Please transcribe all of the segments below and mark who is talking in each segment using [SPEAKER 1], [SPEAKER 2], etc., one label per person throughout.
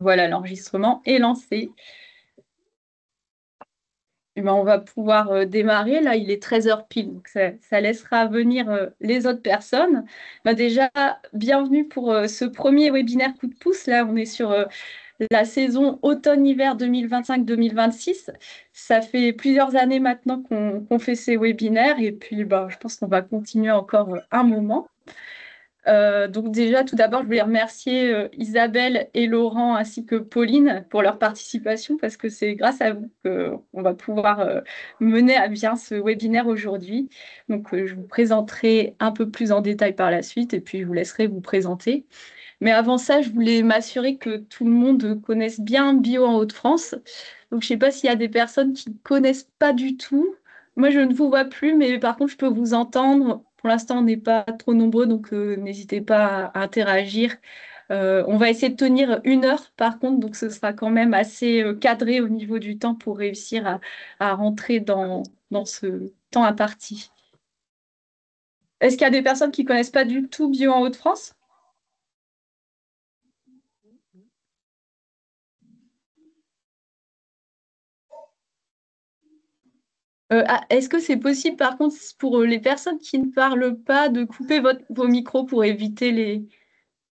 [SPEAKER 1] Voilà, l'enregistrement est lancé. Eh ben, on va pouvoir démarrer. Là, il est 13 heures pile, donc ça laissera venir les autres personnes. Ben, déjà, bienvenue pour ce premier webinaire coup de pouce. Là, on est sur la saison automne-hiver 2025-2026. Ça fait plusieurs années maintenant qu'on fait ces webinaires et puis ben, je pense qu'on va continuer encore un moment. Donc déjà, tout d'abord, je voulais remercier Isabelle et Laurent ainsi que Pauline pour leur participation parce que c'est grâce à vous qu'on va pouvoir mener à bien ce webinaire aujourd'hui. Donc je vous présenterai un peu plus en détail par la suite et puis je vous laisserai vous présenter. Mais avant ça, je voulais m'assurer que tout le monde connaisse bien Bio en Hauts-de-France. Donc je ne sais pas s'il y a des personnes qui ne connaissent pas du tout. Moi, je ne vous vois plus, mais par contre, je peux vous entendre. Pour l'instant, on n'est pas trop nombreux, donc n'hésitez pas à interagir. On va essayer de tenir 1 heure, par contre, donc ce sera quand même assez cadré au niveau du temps pour réussir à rentrer dans ce temps imparti. Est-ce qu'il y a des personnes qui ne connaissent pas du tout Bio en Hauts-de-France? Est-ce que c'est possible, par contre, pour les personnes qui ne parlent pas, de couper vos micros pour éviter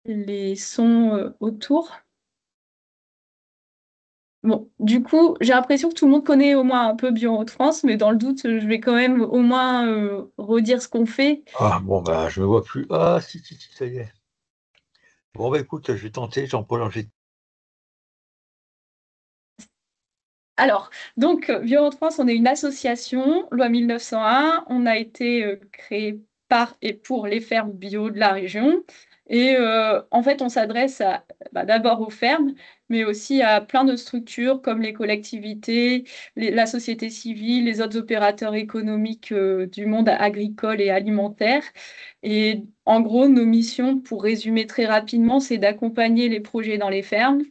[SPEAKER 1] les sons autour? Bon, du coup, j'ai l'impression que tout le monde connaît au moins un peu Bio en Hauts-de-France, mais dans le doute, je vais quand même au moins redire ce qu'on fait.
[SPEAKER 2] Ah, bon, bah, je me vois plus. Ah, si, si, si, ça y est. Bon, bah, écoute, je vais tenter, Jean-Paul Angers.
[SPEAKER 1] Alors, donc, Bio en Hauts-de-France, on est une association, loi 1901. On a été créé par et pour les fermes bio de la région. Et en fait, on s'adresse d'abord aux fermes, mais aussi à plein de structures comme les collectivités, la société civile, les autres opérateurs économiques du monde agricole et alimentaire. Et en gros, nos missions, pour résumer très rapidement, c'est d'accompagner les projets dans les fermes.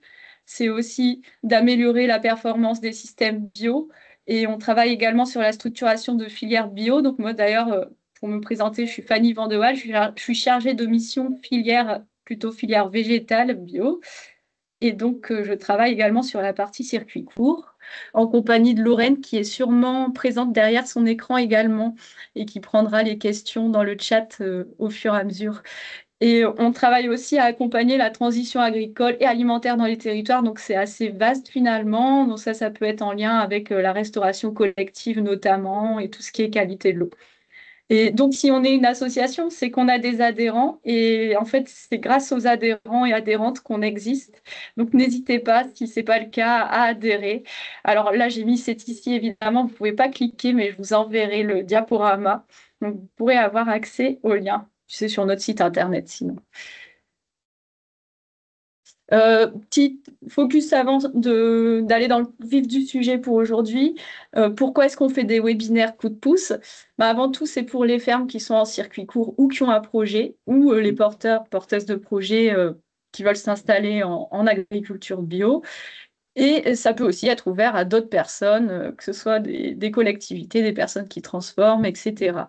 [SPEAKER 1] C'est aussi d'améliorer la performance des systèmes bio. Et on travaille également sur la structuration de filières bio. Donc moi, d'ailleurs, pour me présenter, je suis Fanny Vandewaal. Je suis chargée de mission filière, plutôt filière végétale bio. Et donc, je travaille également sur la partie circuit court, en compagnie de Lorraine, qui est sûrement présente derrière son écran également, et qui prendra les questions dans le chat au fur et à mesure. Et on travaille aussi à accompagner la transition agricole et alimentaire dans les territoires, donc c'est assez vaste finalement. Donc ça peut être en lien avec la restauration collective notamment et tout ce qui est qualité de l'eau. Et donc, si on est une association, c'est qu'on a des adhérents et en fait, c'est grâce aux adhérents et adhérentes qu'on existe. Donc, n'hésitez pas, si ce n'est pas le cas, à adhérer. Alors là, j'ai mis c'est ici, évidemment, vous ne pouvez pas cliquer, mais je vous enverrai le diaporama. Donc, vous pourrez avoir accès au lien. C'est sur notre site internet sinon. Petit focus avant d'aller dans le vif du sujet pour aujourd'hui. Pourquoi est-ce qu'on fait des webinaires coup de pouce? Bah, avant tout, c'est pour les fermes qui sont en circuit court ou qui ont un projet, ou les porteuses de projets qui veulent s'installer en agriculture bio. Et ça peut aussi être ouvert à d'autres personnes, que ce soit des collectivités, des personnes qui transforment, etc.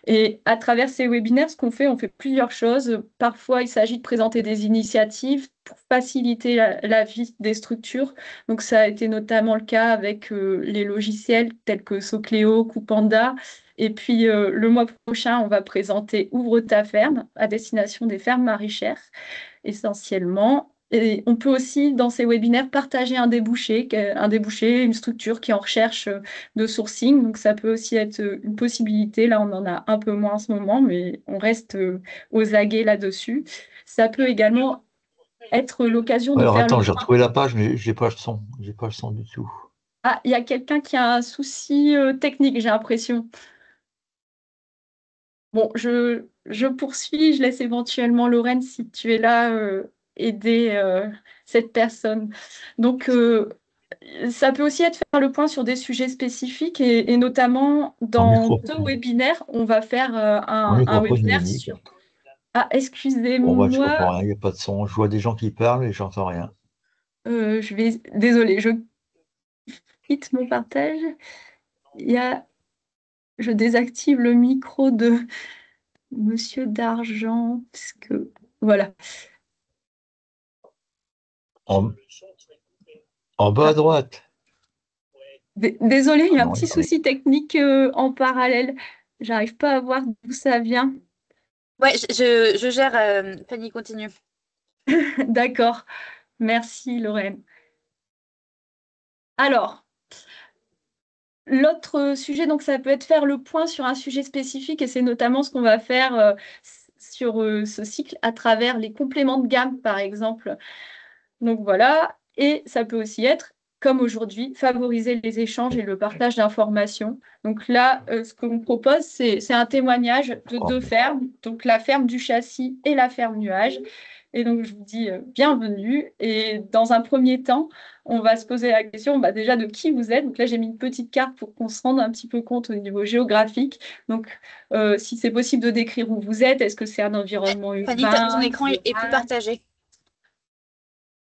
[SPEAKER 1] Et à travers ces webinaires, ce qu'on fait, on fait plusieurs choses. Parfois, il s'agit de présenter des initiatives pour faciliter la vie des structures. Donc, ça a été notamment le cas avec les logiciels tels que Socléo, Coupanda. Et puis, le mois prochain, on va présenter Ouvre ta ferme à destination des fermes maraîchères essentiellement. Et on peut aussi, dans ces webinaires, partager un débouché, une structure qui est en recherche de sourcing. Donc, ça peut aussi être une possibilité. Là, on en a un peu moins en ce moment, mais on reste aux aguets là-dessus. Ça peut également être l'occasion de
[SPEAKER 2] Alors,
[SPEAKER 1] faire le
[SPEAKER 2] attends, j'ai
[SPEAKER 1] point.
[SPEAKER 2] retrouvé la page, mais j'ai pas le son. J'ai pas le son du tout.
[SPEAKER 1] Ah, il y a quelqu'un qui a un souci technique, j'ai l'impression. Bon, je poursuis, je laisse éventuellement Lorraine, si tu es là, aider cette personne. Donc, ça peut aussi être faire le point sur des sujets spécifiques et notamment
[SPEAKER 2] Mon
[SPEAKER 1] dans
[SPEAKER 2] micro,
[SPEAKER 1] deux webinaires, on va faire
[SPEAKER 2] mon
[SPEAKER 1] un
[SPEAKER 2] microphone, il est
[SPEAKER 1] webinaire
[SPEAKER 2] mis.
[SPEAKER 1] sur... Ah,
[SPEAKER 2] Bon, bah, je
[SPEAKER 1] excusez-moi,
[SPEAKER 2] comprends rien, il n'y a pas de son. Je vois des gens qui parlent et j'entends rien.
[SPEAKER 1] je vais... Désolée, je quitte mon partage. Il y a... Je désactive le micro de Monsieur d'Argent, parce que... Voilà.
[SPEAKER 2] En- En bas à droite.
[SPEAKER 1] Désolée, il y a un
[SPEAKER 2] Non,
[SPEAKER 1] petit souci technique en parallèle. J'arrive pas à voir d'où ça vient.
[SPEAKER 3] Ouais, je gère. Fanny, continue.
[SPEAKER 1] D'accord. Merci, Lorraine. Alors, l'autre sujet, donc ça peut être faire le point sur un sujet spécifique et c'est notamment ce qu'on va faire sur ce cycle à travers les compléments de gamme, par exemple. Donc voilà, et ça peut aussi être, comme aujourd'hui, favoriser les échanges et le partage d'informations. Donc là, ce qu'on propose, c'est un témoignage de deux fermes, donc la ferme du Châssis et la ferme Nuage. Et donc, je vous dis bienvenue. Et dans un premier temps, on va se poser la question déjà de qui vous êtes. Donc là, j'ai mis une petite carte pour qu'on se rende un petit peu compte au niveau géographique. Donc, si c'est possible de décrire où vous êtes, est-ce que c'est un environnement
[SPEAKER 3] Fanny, ton
[SPEAKER 1] urbain,
[SPEAKER 3] écran est plus partagé.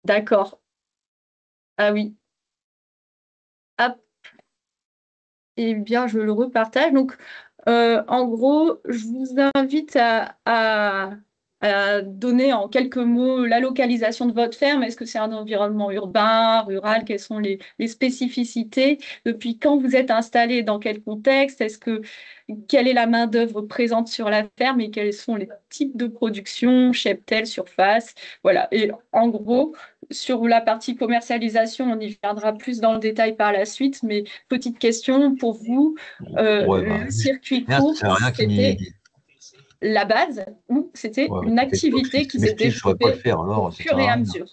[SPEAKER 1] D'accord. Ah oui. Hop. Eh bien, je le repartage. Donc, en gros, je vous invite à donner en quelques mots la localisation de votre ferme. Est-ce que c'est un environnement urbain, rural? Quelles sont les spécificités? Depuis quand vous êtes installé? Dans quel contexte? Quelle est la main-d'œuvre présente sur la ferme et quels sont les types de production, cheptel, surface? Voilà. Et en gros, sur la partie commercialisation, on y viendra plus dans le détail par la suite, mais petite question pour vous, le circuit court, c'était la base ou c'était une activité qui s'est développée au fur et à mesure?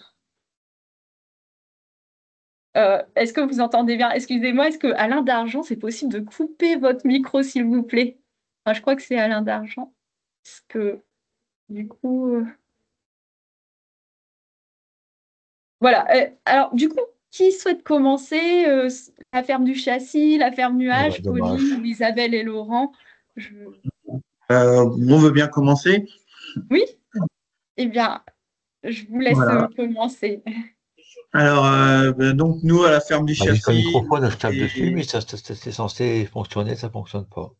[SPEAKER 1] Est-ce que vous entendez bien? Excusez-moi, est-ce que Alain Dargent, c'est possible de couper votre micro, s'il vous plaît? Enfin, je crois que c'est Alain Dargent. Parce que du coup, voilà. Alors, du coup, qui souhaite commencer? La ferme du Châssis, la ferme Nuage, Pauline, Isabelle et Laurent.
[SPEAKER 4] On veut bien commencer.
[SPEAKER 1] Oui? Eh bien, je vous laisse commencer.
[SPEAKER 4] Alors, donc nous, à la ferme du Châssis…
[SPEAKER 2] Juste le microphone, je tape dessus, mais c'est censé fonctionner, ça ne fonctionne pas.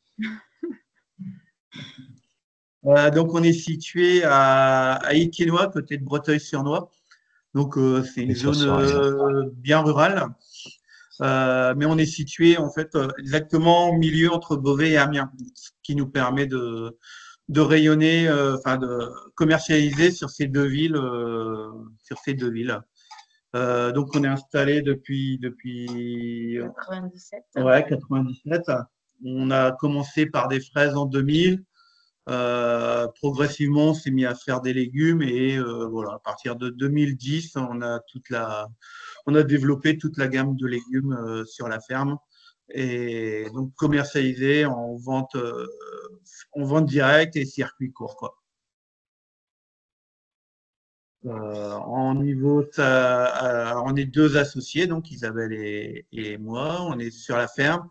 [SPEAKER 4] Donc, on est situé à Iquinois, côté de Breteuil-sur-Noix. Donc, c'est une zone bien rurale. Mais on est situé, en fait, exactement au milieu entre Beauvais et Amiens, ce qui nous permet de rayonner, enfin, de commercialiser sur ces deux villes. Donc, on est installé depuis
[SPEAKER 1] 97.
[SPEAKER 4] Ouais, 97. On a commencé par des fraises en 2000. Progressivement, on s'est mis à faire des légumes et voilà, à partir de 2010, on a développé toute la gamme de légumes sur la ferme et donc commercialisé en vente directe et circuit court, quoi. En niveau, on est deux associés, donc Isabelle et moi. On est sur la ferme.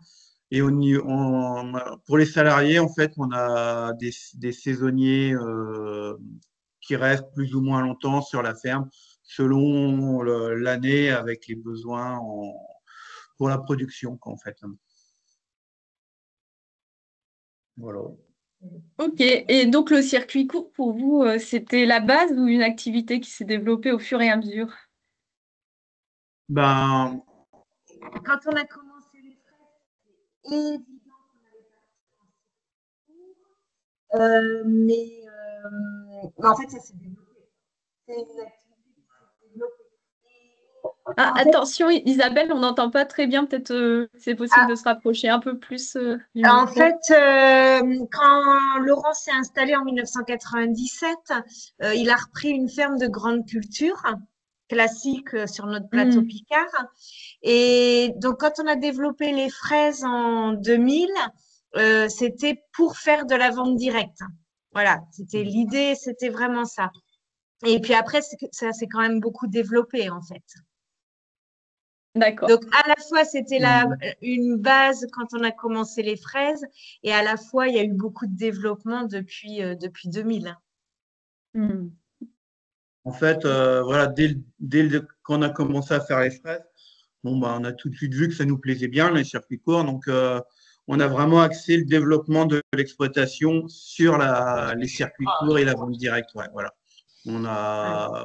[SPEAKER 4] Et pour les salariés, en fait, on a des saisonniers qui restent plus ou moins longtemps sur la ferme selon l'année avec les besoins pour la production, en fait. Voilà.
[SPEAKER 1] Ok, et donc le circuit court pour vous, c'était la base ou une activité qui s'est développée au fur et à mesure?
[SPEAKER 4] Ben,
[SPEAKER 5] quand on a commencé les fraises, c'est évident qu'on avait mais en fait, ça s'est développé. C'est une activité qui s'est développée.
[SPEAKER 1] Ah, attention, Isabelle, on n'entend pas très bien. Peut-être c'est possible de se rapprocher un peu plus du micro.
[SPEAKER 5] En fait, quand Laurent s'est installé en 1997, il a repris une ferme de grande culture classique sur notre plateau Picard. Et donc, quand on a développé les fraises en 2000, c'était pour faire de la vente directe. Voilà, c'était l'idée, c'était vraiment ça. Et puis après, ça s'est quand même beaucoup développé, en fait.
[SPEAKER 1] D'accord.
[SPEAKER 5] Donc, à la fois, c'était une base quand on a commencé les fraises, et à la fois, il y a eu beaucoup de développement depuis 2000.
[SPEAKER 4] En fait, voilà, dès qu'on a commencé à faire les fraises, on a tout de suite vu que ça nous plaisait bien, les circuits courts. Donc, on a vraiment axé le développement de l'exploitation sur les circuits courts et la vente directe. Ouais, voilà. On a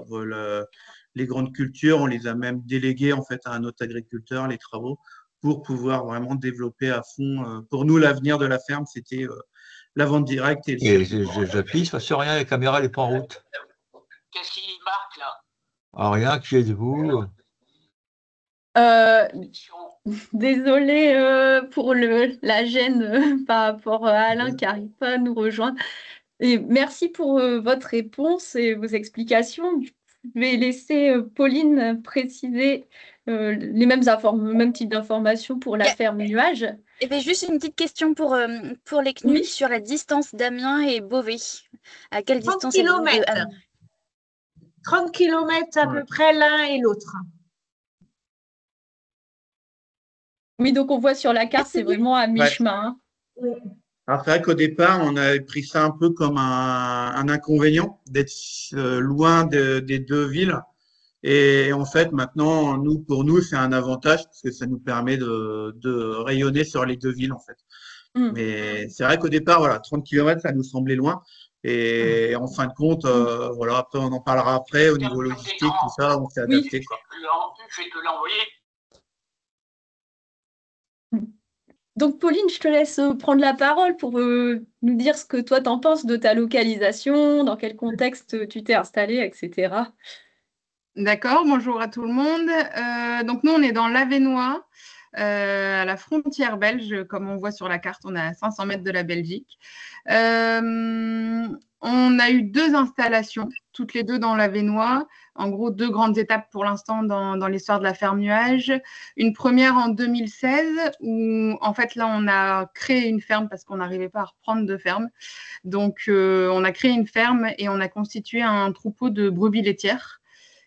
[SPEAKER 4] les grandes cultures. On les a même déléguées en fait à un autre agriculteur, les travaux, pour pouvoir vraiment développer à fond. Pour nous, l'avenir de la ferme, c'était la vente directe et le
[SPEAKER 2] Et
[SPEAKER 4] circuit court.
[SPEAKER 2] j'appuie, il se passe rien, la caméra n'est pas en route.
[SPEAKER 6] Qu'est-ce qu'il marque là?
[SPEAKER 2] Ah, rien, qui êtes-vous?
[SPEAKER 1] Euh, Désolée pour la gêne par rapport à Alain qui n'arrive pas à nous rejoindre. Et merci pour votre réponse et vos explications. Je vais laisser Pauline préciser les mêmes types d'informations pour la
[SPEAKER 3] Yeah.
[SPEAKER 1] ferme Nuage.
[SPEAKER 3] Et bien, juste une petite question pour les CNU
[SPEAKER 1] Oui.
[SPEAKER 3] sur la distance d'Amiens et Beauvais. À quelle
[SPEAKER 5] 30
[SPEAKER 3] distance êtes-vous de
[SPEAKER 5] kilomètres.
[SPEAKER 3] Amiens?
[SPEAKER 5] 30 km à peu près l'un et l'autre.
[SPEAKER 1] Oui, donc on voit sur la carte, c'est vraiment à mi-chemin.
[SPEAKER 5] Oui.
[SPEAKER 4] Alors, c'est vrai qu'au départ, on avait pris ça un peu comme un inconvénient d'être loin des deux villes. Et en fait, maintenant, pour nous, c'est un avantage parce que ça nous permet de rayonner sur les deux villes, en fait. Mais c'est vrai qu'au départ, voilà, 30 km, ça nous semblait loin. Et en fin de compte, voilà, après, on en parlera après au niveau logistique, tout ça, on s'est adapté, quoi.
[SPEAKER 6] Je vais te l'envoyer.
[SPEAKER 1] Donc, Pauline, je te laisse prendre la parole pour nous dire ce que toi t'en penses de ta localisation, dans quel contexte tu t'es installée, etc.
[SPEAKER 7] D'accord, bonjour à tout le monde. Donc nous, on est dans l'Avesnois, à la frontière belge. Comme on voit sur la carte, on est à 500 mètres de la Belgique. On a eu 2 installations, toutes les 2 dans l'Avesnois. En gros, 2 grandes étapes pour l'instant dans l'histoire de la ferme Nuage. Une première en 2016 où, en fait, là, on a créé une ferme parce qu'on n'arrivait pas à reprendre de ferme. Donc, on a créé une ferme et on a constitué un troupeau de brebis laitières.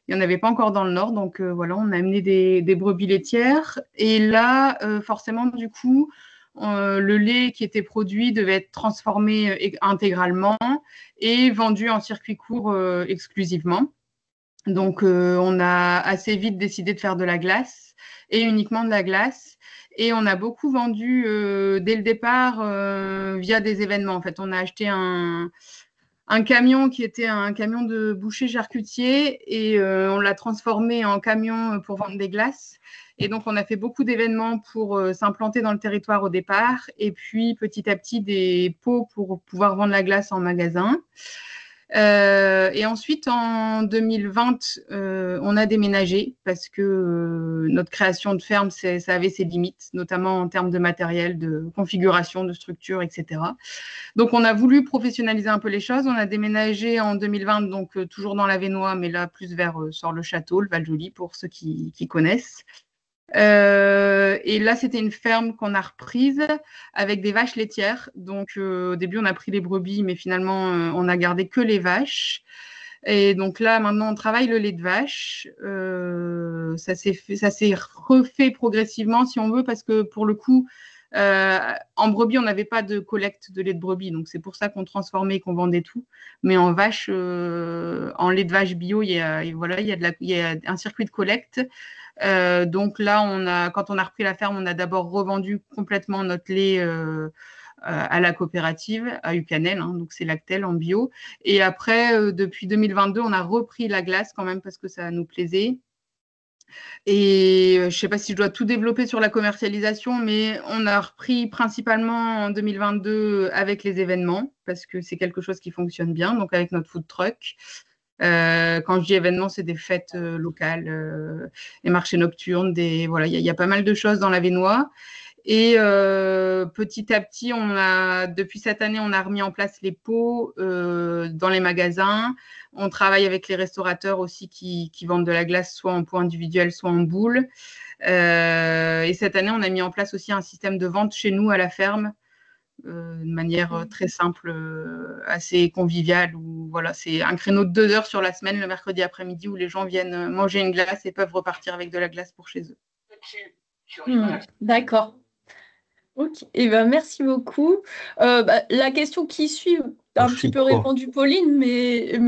[SPEAKER 7] Il n'y en avait pas encore dans le Nord, donc voilà, on a amené des brebis laitières. Et là, forcément, du coup, le lait qui était produit devait être transformé intégralement et vendu en circuit court exclusivement. Donc, on a assez vite décidé de faire de la glace et uniquement de la glace. Et on a beaucoup vendu dès le départ via des événements. En fait, on a acheté un camion qui était un camion de boucher charcutier et on l'a transformé en camion pour vendre des glaces. Et donc, on a fait beaucoup d'événements pour s'implanter dans le territoire au départ et puis petit à petit des pots pour pouvoir vendre la glace en magasin. Et ensuite, en 2020, on a déménagé parce que notre création de ferme, ça avait ses limites, notamment en termes de matériel, de configuration, de structure, etc. Donc, on a voulu professionnaliser un peu les choses. On a déménagé en 2020, donc toujours dans l'Avesnois, mais là, plus vers Sort-le-Château, le Val-Joli, pour ceux qui connaissent. Et là, c'était une ferme qu'on a reprise avec des vaches laitières. Donc, au début, on a pris les brebis, mais finalement, on a gardé que les vaches. Et donc là, maintenant, on travaille le lait de vache. Ça s'est refait progressivement, si on veut, parce que pour le coup, en brebis, on n'avait pas de collecte de lait de brebis. Donc, c'est pour ça qu'on transformait et qu'on vendait tout. Mais en vache, en lait de vache bio, il y a un circuit de collecte. Donc là, quand on a repris la ferme, on a d'abord revendu complètement notre lait à la coopérative, à Ucanel, hein, donc c'est Lactel en bio. Et après, depuis 2022, on a repris la glace quand même parce que ça nous plaisait. Et je ne sais pas si je dois tout développer sur la commercialisation, mais on a repris principalement en 2022 avec les événements parce que c'est quelque chose qui fonctionne bien, donc avec notre food truck. Quand je dis événements, c'est des fêtes locales, des marchés nocturnes, voilà, il y a pas mal de choses dans l'Avesnois. Et petit à petit, depuis cette année, on a remis en place les pots dans les magasins. On travaille avec les restaurateurs aussi qui vendent de la glace soit en pot individuel, soit en boule. Et cette année, on a mis en place aussi un système de vente chez nous à la ferme de manière très simple, assez conviviale. Où, voilà, c'est un créneau de 2 heures sur la semaine, le mercredi après-midi, où les gens viennent manger une glace et peuvent repartir avec de la glace pour chez eux.
[SPEAKER 1] D'accord. Ok, et ben merci beaucoup. La question qui suit, un petit peu répondu Pauline, mais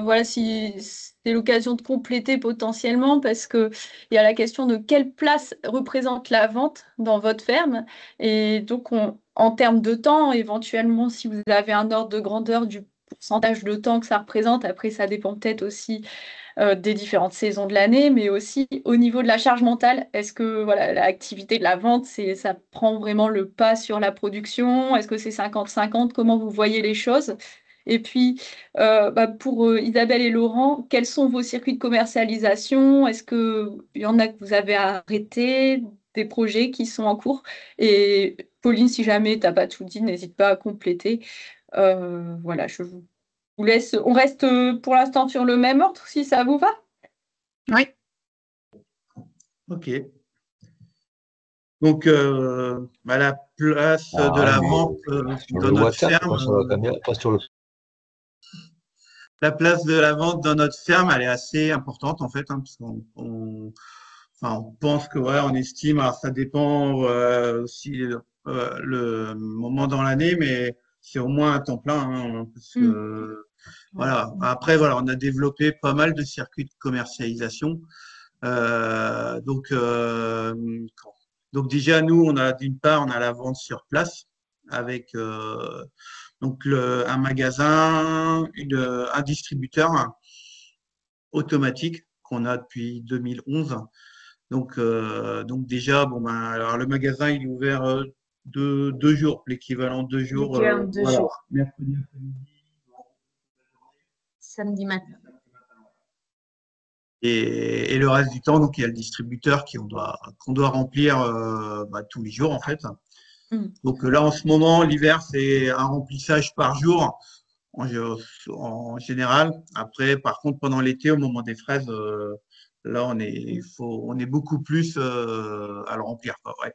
[SPEAKER 1] voilà, si c'est l'occasion de compléter potentiellement, parce qu'il y a la question de quelle place représente la vente dans votre ferme. Et donc, en termes de temps, éventuellement, si vous avez un ordre de grandeur pourcentage de temps que ça représente. Après, ça dépend peut-être aussi des différentes saisons de l'année, mais aussi au niveau de la charge mentale. Est-ce que voilà, l'activité de la vente, ça prend vraiment le pas sur la production? Est-ce que c'est 50-50? Comment vous voyez les choses? Et puis, pour Isabelle et Laurent, quels sont vos circuits de commercialisation? Est-ce qu'il y en a que vous avez arrêtés, des projets qui sont en cours? Et Pauline, si jamais tu n'as pas tout dit, n'hésite pas à compléter. Voilà, je vous laisse. On reste pour l'instant sur le même ordre, si ça vous va?
[SPEAKER 7] Oui.
[SPEAKER 4] Ok. Donc, la place de la vente
[SPEAKER 2] Sur
[SPEAKER 4] dans
[SPEAKER 2] le
[SPEAKER 4] notre
[SPEAKER 2] WhatsApp,
[SPEAKER 4] ferme,
[SPEAKER 2] pas sur la caméra, pas sur le.
[SPEAKER 4] la place de la vente dans notre ferme, elle est assez importante en fait, hein, parce enfin, on pense que ouais, on estime, alors ça dépend aussi le moment dans l'année, mais c'est au moins un temps plein, hein, parce que voilà. Après, voilà, on a développé pas mal de circuits de commercialisation. Donc, déjà, nous, d'une part, on a la vente sur place avec donc un magasin, un distributeur automatique qu'on a depuis 2011. Donc déjà, bon ben, alors le magasin il est ouvert deux jours, l'équivalent de 2 jours.
[SPEAKER 5] Deux
[SPEAKER 4] Voilà,
[SPEAKER 5] jours,
[SPEAKER 4] mercredi après-midi.
[SPEAKER 5] samedi matin.
[SPEAKER 4] Et le reste du temps, donc il y a le distributeur qu'on doit remplir tous les jours en fait. Donc là, en ce moment, l'hiver, c'est un remplissage par jour en général. Après, par contre, pendant l'été, au moment des fraises, là, on est beaucoup plus à le remplir, quoi, ouais.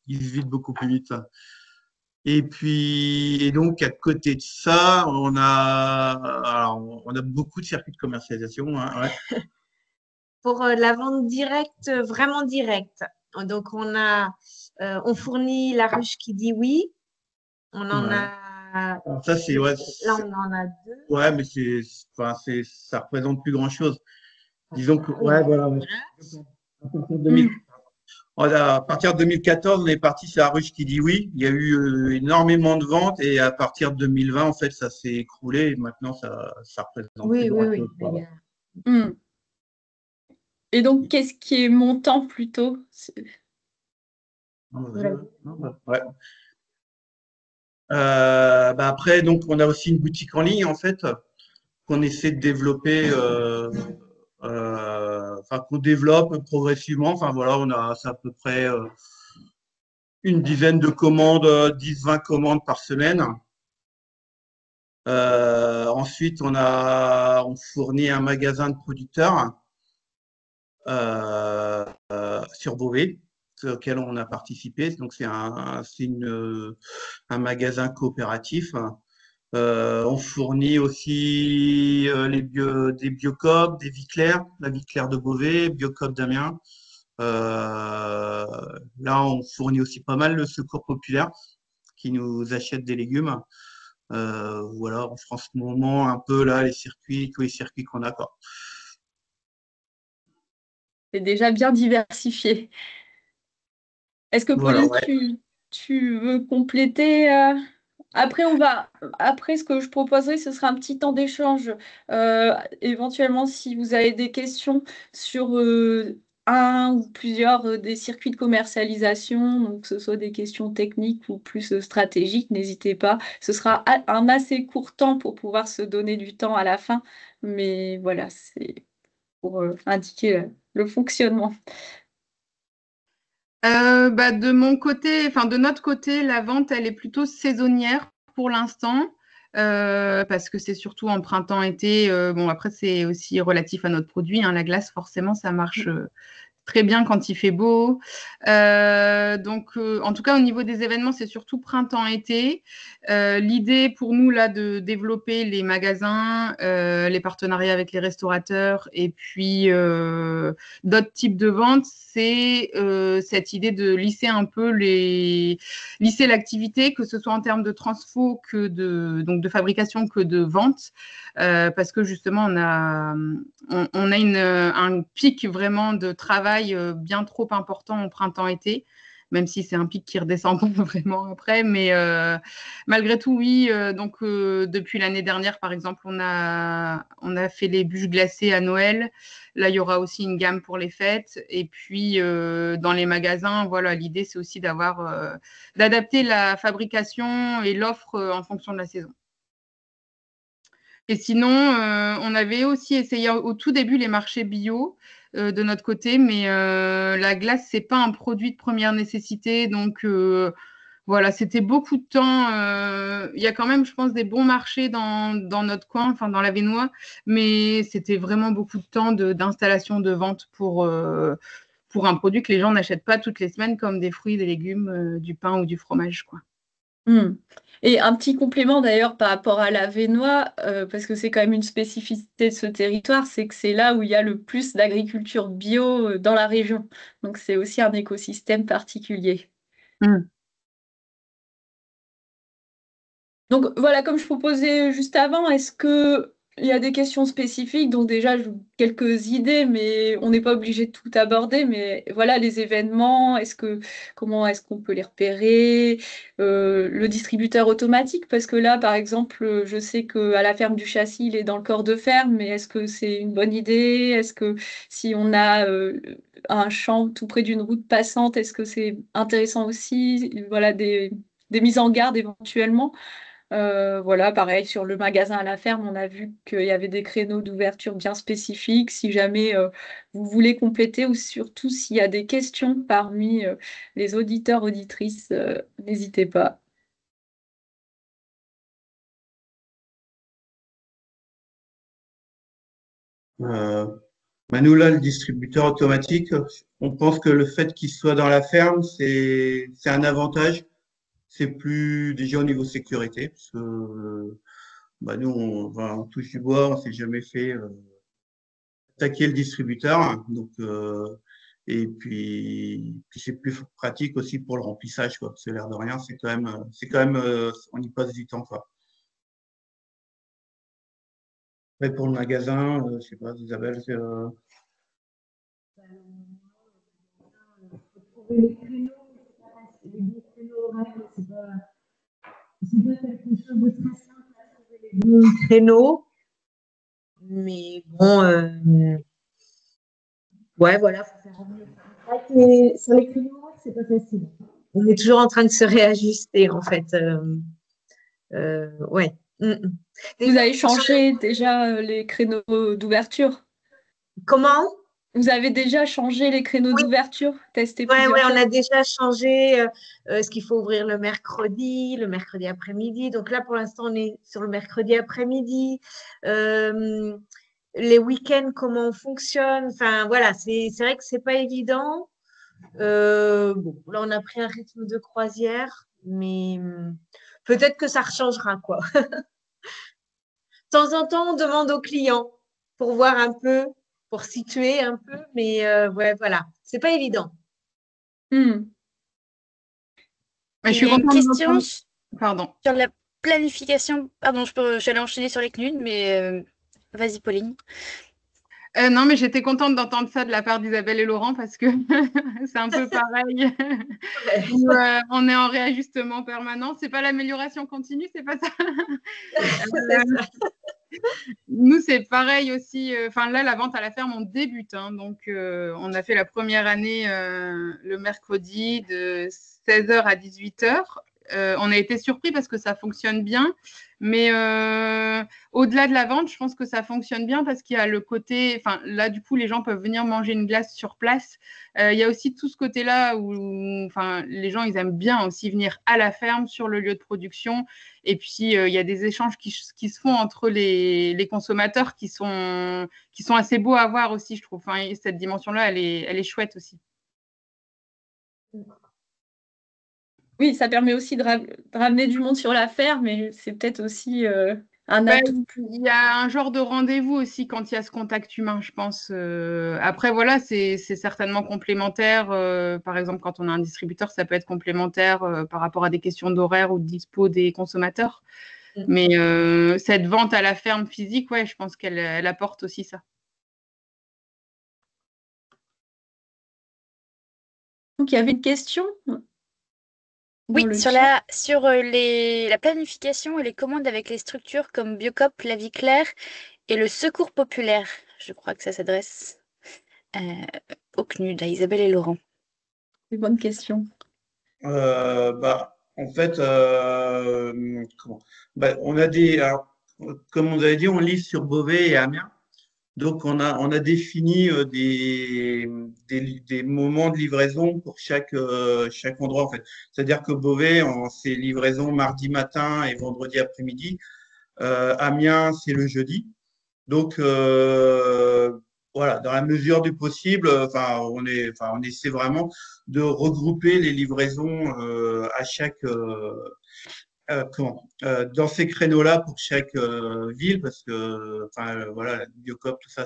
[SPEAKER 4] Il se vide beaucoup plus vite. Et donc, à côté de ça, on a beaucoup de circuits de commercialisation, hein, ouais.
[SPEAKER 5] Pour la vente directe, vraiment directe. Donc, on fournit la ruche qui dit oui. On en a.
[SPEAKER 4] Alors ça, c'est ouais,
[SPEAKER 5] Là, on en a 2.
[SPEAKER 4] ouais, mais ça représente plus grand-chose. Disons que ouais, voilà. Ouais. À partir de 2014, on est parti sur la ruche qui dit oui. Il y a eu énormément de ventes et à partir de 2020, en fait, ça s'est écroulé. Et maintenant, ça représente plus grand-chose.
[SPEAKER 1] Voilà. Et donc, qu'est-ce qui est montant plutôt?
[SPEAKER 4] Ouais. Après, donc, on a aussi une boutique en ligne, en fait, qu'on essaie de développer, qu'on développe progressivement. Enfin, voilà, c'est à peu près une dizaine de commandes, 10-20 commandes par semaine. Ensuite, on fournit un magasin de producteurs sur Beauvais, auquel on a participé. Donc, c'est un magasin coopératif. On fournit aussi des Biocoop, des Viclair, la Viclair de Beauvais, Biocoop d'Amiens. Là, on fournit aussi pas mal le Secours Populaire qui nous achète des légumes. Voilà, en ce moment, un peu là, tous les circuits qu'on a, quoi.
[SPEAKER 1] C'est déjà bien diversifié. Est-ce que
[SPEAKER 4] Voilà,
[SPEAKER 1] Pauline,
[SPEAKER 4] ouais.
[SPEAKER 1] tu veux compléter Après, ce que je proposerai, ce sera un petit temps d'échange. Éventuellement, si vous avez des questions sur un ou plusieurs des circuits de commercialisation, donc que ce soit des questions techniques ou plus stratégiques, n'hésitez pas. Ce sera un assez court temps pour pouvoir se donner du temps à la fin. Mais voilà, c'est pour indiquer le fonctionnement.
[SPEAKER 7] De mon côté, enfin de notre côté, la vente, elle est plutôt saisonnière pour l'instant, parce que c'est surtout en printemps-été. Bon, après, c'est aussi relatif à notre produit, hein, la glace, forcément, ça marche très bien quand il fait beau. Donc, en tout cas, au niveau des événements, c'est surtout printemps-été. L'idée pour nous, là, de développer les magasins, les partenariats avec les restaurateurs et puis d'autres types de ventes, c'est cette idée de lisser un peu lisser l'activité, que ce soit en termes de transfo, donc de fabrication que de vente, parce que justement, on a un pic vraiment de travail bien trop important au printemps-été. même si c'est un pic qui redescend pas vraiment après. Mais malgré tout, oui. Donc, depuis l'année dernière, par exemple, on a fait les bûches glacées à Noël. Là, il y aura aussi une gamme pour les fêtes. Et puis, dans les magasins, voilà, l'idée, c'est aussi d'adapter la fabrication et l'offre en fonction de la saison. Et sinon, on avait aussi essayé au tout début les marchés bio de notre côté, mais la glace, c'est pas un produit de première nécessité. Donc, voilà, c'était beaucoup de temps. Il y a quand même, je pense, des bons marchés dans notre coin, enfin dans l'Avesnois, mais c'était vraiment beaucoup de temps d'installation, de vente pour un produit que les gens n'achètent pas toutes les semaines, comme des fruits, des légumes, du pain ou du fromage, quoi.
[SPEAKER 1] Et un petit complément d'ailleurs par rapport à l'Avesnois, parce que c'est quand même une spécificité de ce territoire, c'est que c'est là où il y a le plus d'agriculture bio dans la région. Donc c'est aussi un écosystème particulier. Donc voilà, comme je proposais juste avant, est-ce que il y a des questions spécifiques? Donc déjà, quelques idées, mais on n'est pas obligé de tout aborder. Mais voilà, les événements, comment est-ce qu'on peut les repérer? Le distributeur automatique, parce que là, par exemple, je sais qu'à la ferme du Châssis, il est dans le corps de ferme, mais est-ce que c'est une bonne idée? Est-ce que si on a un champ tout près d'une route passante, est-ce que c'est intéressant aussi? Voilà, des mises en garde éventuellement. Voilà, pareil, sur le magasin à la ferme, on a vu qu'il y avait des créneaux d'ouverture bien spécifiques. Si jamais vous voulez compléter ou surtout s'il y a des questions parmi les auditeurs, auditrices, n'hésitez pas.
[SPEAKER 4] Nous, là, le distributeur automatique, on pense que le fait qu'il soit dans la ferme, c'est un avantage. C'est plus déjà au niveau sécurité, parce que nous, on touche du bois, on s'est jamais fait attaquer le distributeur. Donc, et puis c'est plus pratique aussi pour le remplissage, quoi. C'est l'air de rien, c'est quand même, on y passe du temps, quoi. Après, pour le magasin, je sais pas, Isabelle,
[SPEAKER 5] trouver les créneaux, les bons créneaux horaires, c'est pas quelque chose de très simple à trouver les bons créneaux. Mais bon, ouais, voilà, faut faire au mieux. Sur les créneaux horaires, c'est pas facile. On est toujours en train de se réajuster, en fait. Ouais.
[SPEAKER 1] Vous avez changé déjà les créneaux d'ouverture?
[SPEAKER 5] Comment?
[SPEAKER 1] Vous avez déjà changé les créneaux
[SPEAKER 5] Oui.
[SPEAKER 1] d'ouverture? Testé
[SPEAKER 5] Ouais,
[SPEAKER 1] plusieurs
[SPEAKER 5] on
[SPEAKER 1] fois?
[SPEAKER 5] a déjà changé ce qu'il faut ouvrir le mercredi après-midi. Donc là, pour l'instant, on est sur le mercredi après-midi. Les week-ends, comment on fonctionne. Enfin, voilà, c'est vrai que c'est pas évident. Bon, là, on a pris un rythme de croisière, mais peut-être que ça rechangera, quoi. De temps en temps, on demande aux clients pour voir un peu, pour situer un peu, mais ouais, voilà, c'est pas évident.
[SPEAKER 7] Mais je suis
[SPEAKER 3] Il y a une
[SPEAKER 7] contente
[SPEAKER 3] question
[SPEAKER 7] d'entendre. Pardon.
[SPEAKER 3] sur la planification. Pardon, j'allais enchaîner sur les CNUD, mais vas-y, Pauline.
[SPEAKER 7] Non, mais j'étais contente d'entendre ça de la part d'Isabelle et Laurent parce que c'est un peu pareil. On est en réajustement permanent. C'est pas l'amélioration continue, c'est pas ça. Nous, c'est pareil aussi. Enfin, là, la vente à la ferme, on débute. Donc, on a fait la première année le mercredi de 16h à 18h. On a été surpris parce que ça fonctionne bien. Mais au-delà de la vente, je pense que ça fonctionne bien parce qu'il y a le côté… Enfin, là, du coup, les gens peuvent venir manger une glace sur place. Il y a aussi tout ce côté-là où les gens, ils aiment bien aussi venir à la ferme, sur le lieu de production. Et puis, il y a des échanges qui se font entre les consommateurs qui sont assez beaux à voir aussi, je trouve. Enfin, cette dimension-là, elle est chouette aussi.
[SPEAKER 1] Oui, ça permet aussi de ramener du monde sur la ferme, mais c'est peut-être aussi un atout.
[SPEAKER 7] Il y a un genre de rendez-vous aussi quand il y a ce contact humain, je pense. Après, voilà, c'est certainement complémentaire. Par exemple, quand on a un distributeur, ça peut être complémentaire par rapport à des questions d'horaire ou de dispo des consommateurs. Mais cette vente à la ferme physique, ouais, je pense qu'elle apporte aussi ça.
[SPEAKER 1] Donc, il y avait une question dans
[SPEAKER 3] Oui,
[SPEAKER 1] le
[SPEAKER 3] sur
[SPEAKER 1] chat.
[SPEAKER 3] la planification et les commandes avec les structures comme Biocop, La Vie Claire et le Secours Populaire. Je crois que ça s'adresse euh, au CNUD, à Isabelle et Laurent.
[SPEAKER 1] C'est une bonne question.
[SPEAKER 4] En fait, on a alors, comme on avait dit, on livre sur Beauvais et Amiens. Donc, on a défini des moments de livraison pour chaque endroit, en fait. C'est-à-dire que Beauvais, c'est livraison mardi matin et vendredi après-midi. Amiens, c'est le jeudi. Donc, voilà, dans la mesure du possible, on essaie vraiment de regrouper les livraisons à chaque, dans ces créneaux-là pour chaque ville, parce que, voilà, la Biocop, tout ça,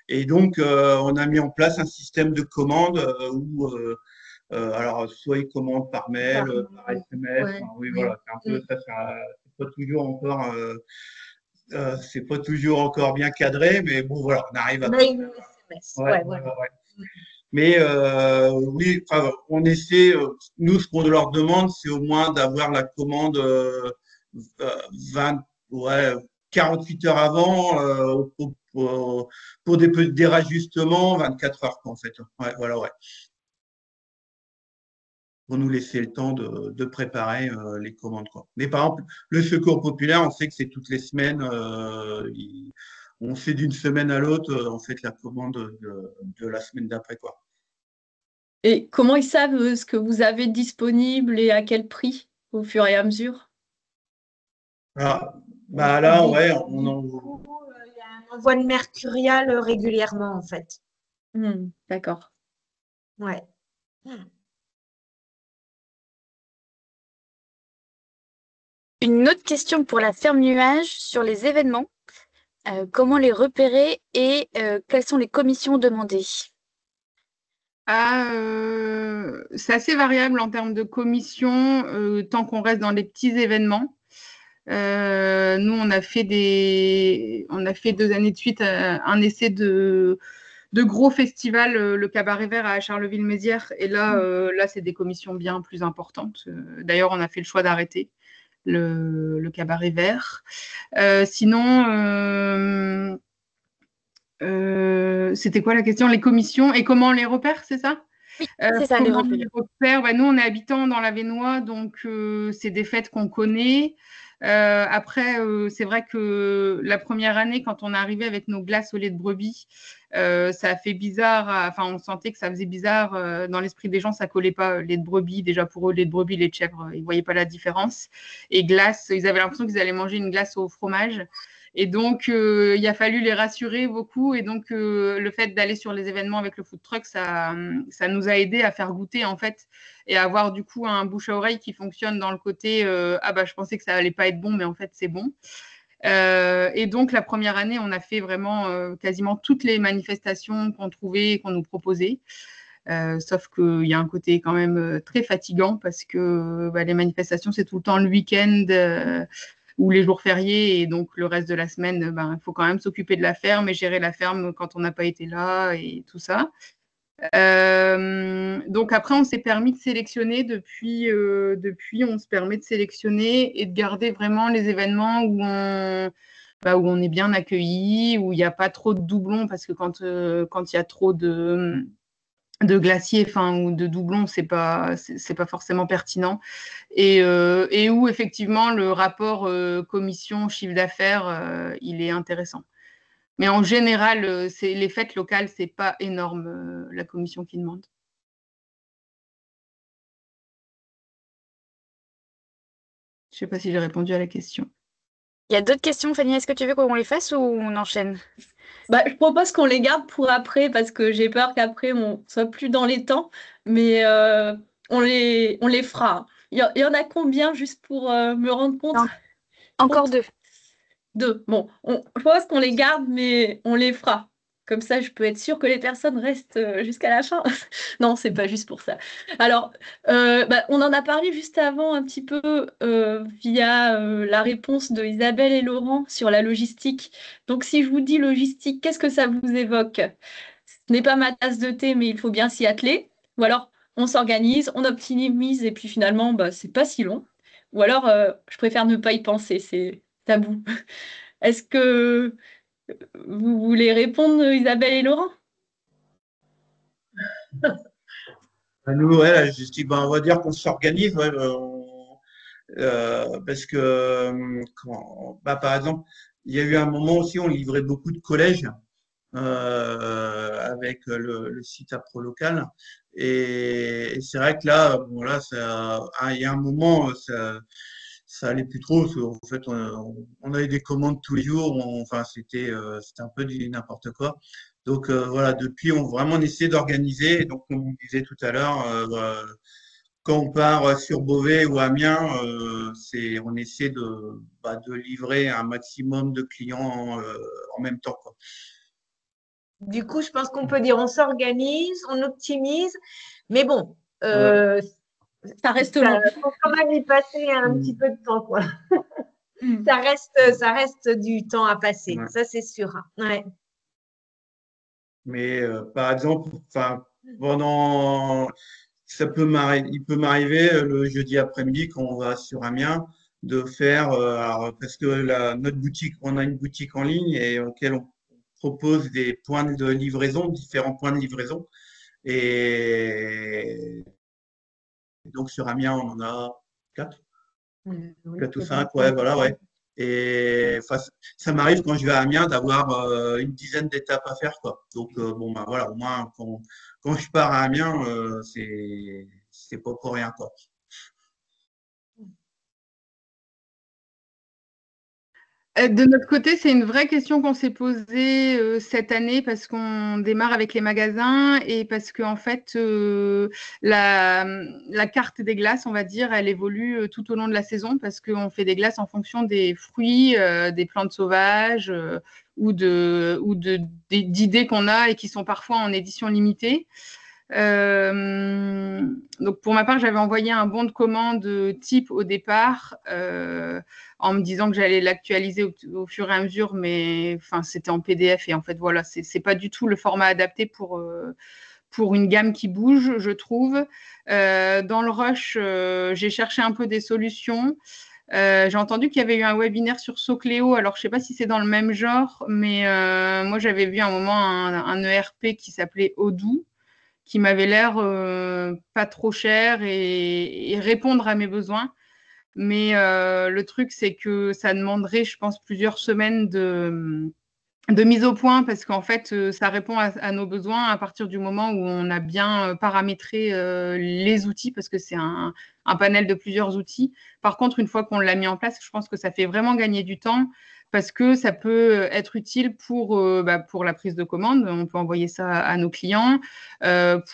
[SPEAKER 4] et donc, on a mis en place un système de commande où, alors, soit ils commandent par mail, par SMS,
[SPEAKER 5] Ouais,
[SPEAKER 4] oui,
[SPEAKER 5] oui.
[SPEAKER 4] voilà, c'est un peu ça, c'est pas toujours encore. C'est pas toujours encore bien cadré, mais bon, voilà, on arrive à.
[SPEAKER 5] Mail ou SMS.
[SPEAKER 4] Ouais,
[SPEAKER 5] Ouais,
[SPEAKER 4] ouais,
[SPEAKER 5] voilà.
[SPEAKER 4] ouais. Mais oui, on essaie, nous, ce qu'on leur demande, c'est au moins d'avoir la commande 20, ouais, 48 heures avant pour des rajustements, 24 heures, quoi, en fait. Ouais, voilà, ouais. Pour nous laisser le temps de préparer les commandes, quoi. Mais par exemple, le secours populaire, on sait que c'est toutes les semaines. On fait d'une semaine à l'autre, en fait, la commande de la semaine d'après, quoi.
[SPEAKER 1] Et comment ils savent ce que vous avez disponible et à quel prix au fur et à mesure?
[SPEAKER 4] Ah, bah là, ouais, on
[SPEAKER 5] Du
[SPEAKER 4] en.
[SPEAKER 5] coup, il y a un envoi de mercurial régulièrement, en fait.
[SPEAKER 1] D'accord.
[SPEAKER 5] Ouais.
[SPEAKER 3] Une autre question pour la ferme nuage sur les événements. Comment les repérer et quelles sont les commissions demandées?
[SPEAKER 7] C'est assez variable en termes de commission, tant qu'on reste dans les petits événements. Nous, on a fait 2 années de suite un essai de gros festivals, le Cabaret Vert à Charleville-Mézières. Et là, c'est des commissions bien plus importantes. D'ailleurs, on a fait le choix d'arrêter le Cabaret Vert. Sinon, c'était quoi la question? Les commissions et comment on les repère, c'est ça?
[SPEAKER 3] Oui, c'est ça, les
[SPEAKER 7] Comment on
[SPEAKER 3] repérer.
[SPEAKER 7] les repère? Nous, on est habitants dans la Vénois, donc c'est des fêtes qu'on connaît. Après, c'est vrai que la première année, quand on est arrivé avec nos glaces au lait de brebis, ça a fait bizarre. Enfin, on sentait que ça faisait bizarre dans l'esprit des gens. Ça collait pas lait de brebis. Déjà pour eux, lait de brebis, lait de chèvre, ils voyaient pas la différence. Et glace, ils avaient l'impression qu'ils allaient manger une glace au fromage. Et donc, il a fallu les rassurer beaucoup. Et donc, le fait d'aller sur les événements avec le food truck, ça nous a aidé à faire goûter, en fait, et à avoir du coup un bouche à oreille qui fonctionne dans le côté ah bah je pensais que ça allait pas être bon, mais en fait, c'est bon. Et donc, la première année, on a fait vraiment quasiment toutes les manifestations qu'on trouvait et qu'on nous proposait. Sauf qu'il y a un côté quand même très fatigant parce que les manifestations, c'est tout le temps le week-end ou les jours fériés. Et donc, le reste de la semaine, il faut quand même s'occuper de la ferme et gérer la ferme quand on n'a pas été là et tout ça. Donc après, on s'est permis de sélectionner depuis, on se permet de sélectionner et de garder vraiment les événements où on est bien accueilli, où il n'y a pas trop de doublons, parce que quand il y a trop de glaciers, ou de doublons, c'est pas forcément pertinent. Et où effectivement le rapport commission chiffre d'affaires, il est intéressant. Mais en général, les fêtes locales, c'est pas énorme la commission qui demande. Je sais pas si j'ai répondu à la question.
[SPEAKER 3] Il y a d'autres questions, Fanny, est-ce que tu veux qu'on les fasse ou on enchaîne?
[SPEAKER 1] Je propose qu'on les garde pour après parce que j'ai peur qu'après on soit plus dans les temps, mais on les fera. Il y en a combien juste pour me rendre compte?
[SPEAKER 3] Encore 2.
[SPEAKER 1] 2. Bon, je pense qu'on les garde, mais on les fera. Comme ça, je peux être sûre que les personnes restent jusqu'à la fin. Non, c'est pas juste pour ça. Alors, on en a parlé juste avant un petit peu via la réponse de Isabelle et Laurent sur la logistique. Donc, si je vous dis logistique, qu'est-ce que ça vous évoque? Ce n'est pas ma tasse de thé, mais il faut bien s'y atteler. Ou alors, on s'organise, on optimise et puis finalement, bah, c'est pas si long. Ou alors, je préfère ne pas y penser, c'est tabou. Est-ce que vous voulez répondre, Isabelle et Laurent?
[SPEAKER 4] Nous, ouais, la logistique, ben, on va dire qu'on s'organise, ouais, parce que, bah, par exemple, il y a eu un moment aussi, on livrait beaucoup de collèges avec le site Appro local. Et c'est vrai que là, bon, là, il y a un moment, ça allait plus trop. Parce qu'en fait, on avait des commandes tous les jours. Enfin, c'était un peu du n'importe quoi. Donc voilà, depuis, vraiment on essaie d'organiser. Et donc, comme on disait tout à l'heure, quand on part sur Beauvais ou Amiens, on essaie de livrer un maximum de clients en même temps, quoi.
[SPEAKER 5] Du coup, je pense qu'on peut dire on s'organise, on optimise, mais bon,
[SPEAKER 4] Ouais.
[SPEAKER 1] Ça reste
[SPEAKER 5] ça
[SPEAKER 1] long.
[SPEAKER 5] faut quand même y passer un petit peu de temps, quoi.
[SPEAKER 1] Mm.
[SPEAKER 5] Ça reste du temps à passer,
[SPEAKER 4] Ouais.
[SPEAKER 5] ça c'est sûr. Ouais.
[SPEAKER 4] Mais par exemple, enfin, il peut m'arriver le jeudi après-midi quand on va sur Amiens de faire, alors, parce que notre boutique, on a une boutique en ligne et auquel on propose des points de livraison, différents points de livraison. Et donc sur Amiens, on en a quatre.
[SPEAKER 5] Oui,
[SPEAKER 4] 4 ou
[SPEAKER 5] c'est
[SPEAKER 4] 5,
[SPEAKER 5] bon.
[SPEAKER 4] ouais, voilà, ouais. Et enfin, ça m'arrive quand je vais à Amiens d'avoir une dizaine d'étapes à faire, quoi. Donc, bon, bah, voilà, au moins, quand je pars à Amiens, c'est pas pour rien, quoi.
[SPEAKER 7] De notre côté, c'est une vraie question qu'on s'est posée cette année parce qu'on démarre avec les magasins et parce qu'en fait, la carte des glaces, on va dire, elle évolue tout au long de la saison parce qu'on fait des glaces en fonction des fruits, des plantes sauvages d'idées qu'on a et qui sont parfois en édition limitée. Donc pour ma part, j'avais envoyé un bon de commande type au départ en me disant que j'allais l'actualiser au fur et à mesure, mais enfin c'était en PDF et en fait voilà, c'est pas du tout le format adapté pour une gamme qui bouge, je trouve. Dans le rush, j'ai cherché un peu des solutions. J'ai entendu qu'il y avait eu un webinaire sur Socléo. Alors, je ne sais pas si c'est dans le même genre, mais moi, j'avais vu à un moment un ERP qui s'appelait Odoo, qui m'avait l'air pas trop cher et répondre à mes besoins. Mais le truc, c'est que ça demanderait, je pense, plusieurs semaines de mise au point parce qu'en fait, ça répond à nos besoins à partir du moment où on a bien paramétré les outils parce que c'est un panel de plusieurs outils. Par contre, une fois qu'on l'a mis en place, je pense que ça fait vraiment gagner du temps parce que ça peut être utile pour la prise de commande. On peut envoyer ça à nos clients,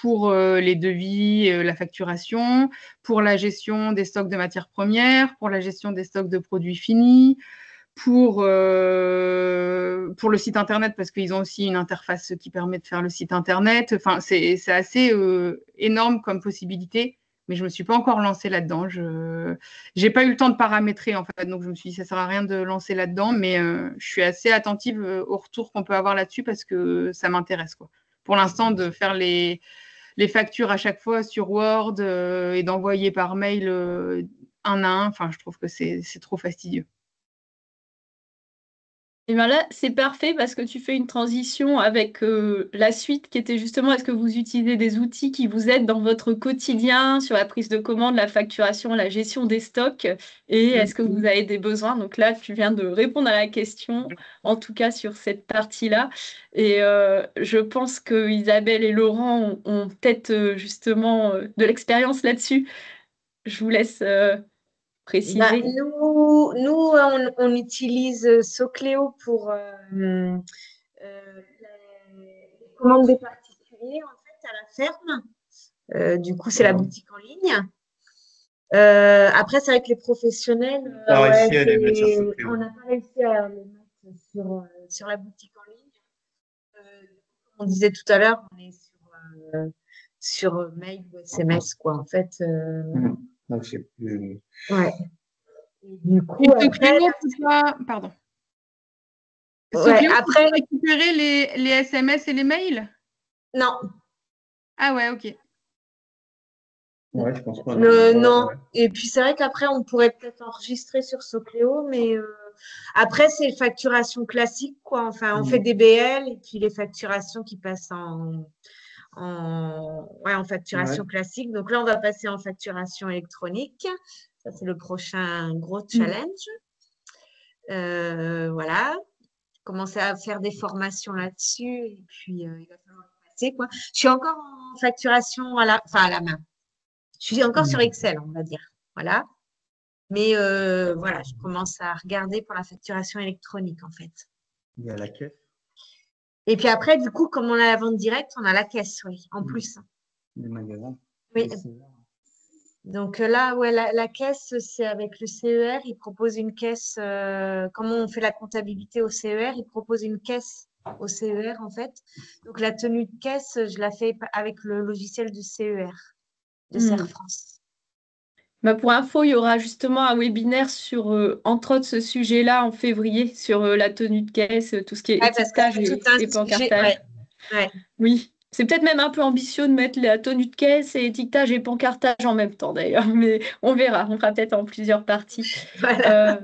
[SPEAKER 7] pour les devis, la facturation, pour la gestion des stocks de matières premières, pour la gestion des stocks de produits finis, pour le site internet parce qu'ils ont aussi une interface qui permet de faire le site internet. Enfin, c'est assez énorme comme possibilité, mais je me suis pas encore lancée là-dedans. Je n'ai pas eu le temps de paramétrer en fait, donc je me suis dit ça sert à rien de lancer là-dedans, mais je suis assez attentive au retour qu'on peut avoir là-dessus parce que ça m'intéresse quoi. Pour l'instant, de faire les factures à chaque fois sur Word et d'envoyer par mail un à un, enfin, je trouve que c'est trop fastidieux.
[SPEAKER 1] Et bien là, c'est parfait parce que tu fais une transition avec la suite qui était justement, est-ce que vous utilisez des outils qui vous aident dans votre quotidien sur la prise de commande, la facturation, la gestion des stocks et est-ce que vous avez des besoins? Donc là, tu viens de répondre à la question, en tout cas sur cette partie-là. Et je pense que Isabelle et Laurent ont peut-être justement de l'expérience là-dessus. Je vous laisse préciser.
[SPEAKER 5] Bah, nous on utilise Socléo pour les commandes des particuliers en fait à la ferme. Du coup, c'est la boutique en ligne. Après, c'est vrai que les professionnels,
[SPEAKER 4] Pas
[SPEAKER 5] ouais,
[SPEAKER 4] réussi à les mettre sur Socléo.
[SPEAKER 5] on n'a pas réussi à les mettre sur la boutique en ligne. Comme on disait tout à l'heure, on est sur mail ou SMS, quoi. En fait,
[SPEAKER 4] Donc, c'est plus.
[SPEAKER 5] ouais. Et du coup,
[SPEAKER 7] Et
[SPEAKER 5] après,
[SPEAKER 7] Socléo, c'est pas... Pardon.
[SPEAKER 5] ouais,
[SPEAKER 7] Socléo,
[SPEAKER 5] après,
[SPEAKER 7] c'est pour récupérer les SMS et les mails?
[SPEAKER 5] non.
[SPEAKER 7] Ah ouais, ok.
[SPEAKER 4] Ouais, je pense pas.
[SPEAKER 5] Non. Et puis c'est vrai qu'après, on pourrait peut-être enregistrer sur Socléo, mais après, c'est facturation classique, quoi. Enfin, on fait des BL et puis les facturations qui passent en facturation
[SPEAKER 4] Ouais.
[SPEAKER 5] classique. Donc là, on va passer en facturation électronique. Ça, c'est le prochain gros
[SPEAKER 1] Mm.
[SPEAKER 5] challenge. Voilà. Commencer à faire des formations là-dessus et puis il va falloir passer, quoi. Je suis encore en facturation à la main. Je suis encore sur Excel, on va dire. Voilà. Mais voilà, je commence à regarder pour la facturation électronique, en fait.
[SPEAKER 4] Il y a la caisse,
[SPEAKER 5] Et puis après, du coup, comme on a la vente directe, on a la caisse, oui, en plus.
[SPEAKER 4] les magasins.
[SPEAKER 5] Oui. Donc là, ouais, la caisse, c'est avec le CER. Il propose une caisse. Comment on fait la comptabilité au CER? Il propose une caisse au CER, en fait. Donc la tenue de caisse, je la fais avec le logiciel du CER, de
[SPEAKER 1] Mm.
[SPEAKER 5] Serre France.
[SPEAKER 1] Bah, pour info, il y aura justement un webinaire sur, entre autres, ce sujet-là en février, sur la tenue de caisse, tout ce qui est
[SPEAKER 5] Ouais, parce que
[SPEAKER 1] étiquetage
[SPEAKER 5] c'est tout
[SPEAKER 1] et
[SPEAKER 5] un sujet.
[SPEAKER 1] pancartage.
[SPEAKER 5] Ouais.
[SPEAKER 1] Oui, c'est peut-être même un peu ambitieux de mettre la tenue de caisse et étiquetage et pancartage en même temps d'ailleurs, mais on verra, on fera peut-être en plusieurs parties.
[SPEAKER 5] Voilà.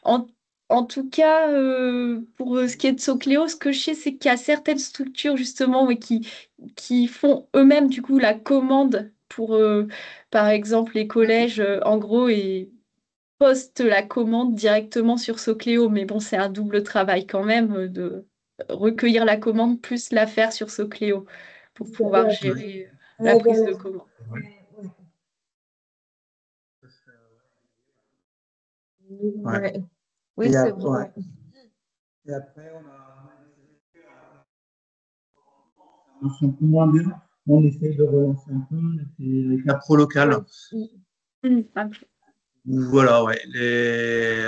[SPEAKER 1] En, en tout cas, pour ce qui est de Socléo, ce que je sais, c'est qu'il y a certaines structures justement ouais, qui font eux-mêmes du coup la commande pour, par exemple, les collèges, en gros, et postent la commande directement sur Socléo. Mais bon, c'est un double travail quand même de recueillir la commande plus la faire sur Socléo pour pouvoir gérer la prise de commande.
[SPEAKER 5] Ouais. Oui, c'est vrai.
[SPEAKER 4] Et après, on marche un peu moins bien. On essaie de relancer un peu avec la pro locale. Voilà, ouais.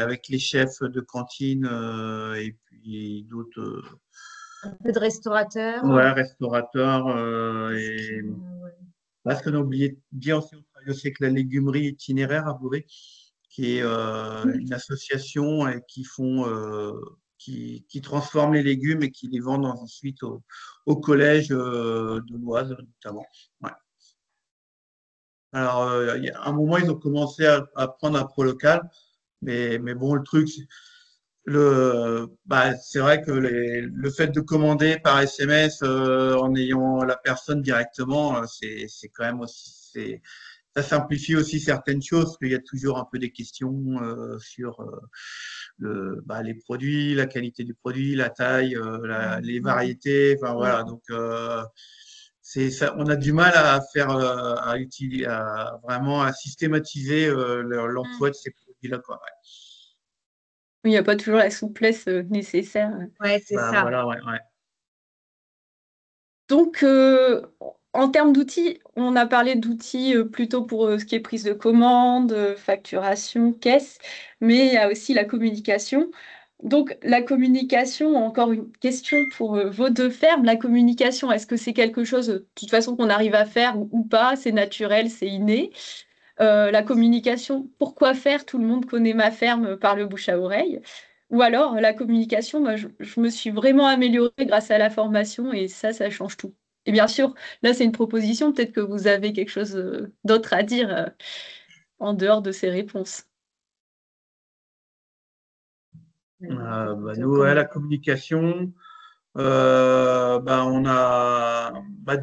[SPEAKER 4] Avec les chefs de cantine et puis d'autres.
[SPEAKER 5] Un peu de restaurateurs.
[SPEAKER 4] Ouais, restaurateurs. Parce qu'on a oublié de dire aussi, on travaille aussi avec la légumerie itinéraire à Beauvais, qui est une association et qui transforme les légumes et qui les vendent ensuite au collège de l'Oise, notamment. Ouais. Alors, il y a un moment, ils ont commencé à prendre un pro local, mais bon, le truc, c'est vrai que le fait de commander par SMS en ayant la personne directement, c'est quand même aussi, ça simplifie aussi certaines choses, parce qu'il y a toujours un peu des questions sur les produits, la qualité du produit, la taille, les variétés, enfin voilà. Donc on a du mal à faire, vraiment à systématiser l'emploi de ces produits-là, quoi. Ouais.
[SPEAKER 1] Il n'y a pas toujours la souplesse nécessaire.
[SPEAKER 5] Ouais, c'est ça.
[SPEAKER 4] Voilà, ouais.
[SPEAKER 1] Donc, en termes d'outils, on a parlé d'outils plutôt pour ce qui est prise de commande, facturation, caisse, mais il y a aussi la communication. Donc, la communication, encore une question pour vos deux fermes. La communication, est-ce que c'est quelque chose, de toute façon, qu'on arrive à faire ou pas? C'est naturel, c'est inné. La communication, pourquoi faire? Tout le monde connaît ma ferme par le bouche à oreille. Ou alors, la communication, moi, je me suis vraiment améliorée grâce à la formation et ça change tout. Et bien sûr, là, c'est une proposition. Peut-être que vous avez quelque chose d'autre à dire en dehors de ces réponses.
[SPEAKER 4] Nous, la communication, on a,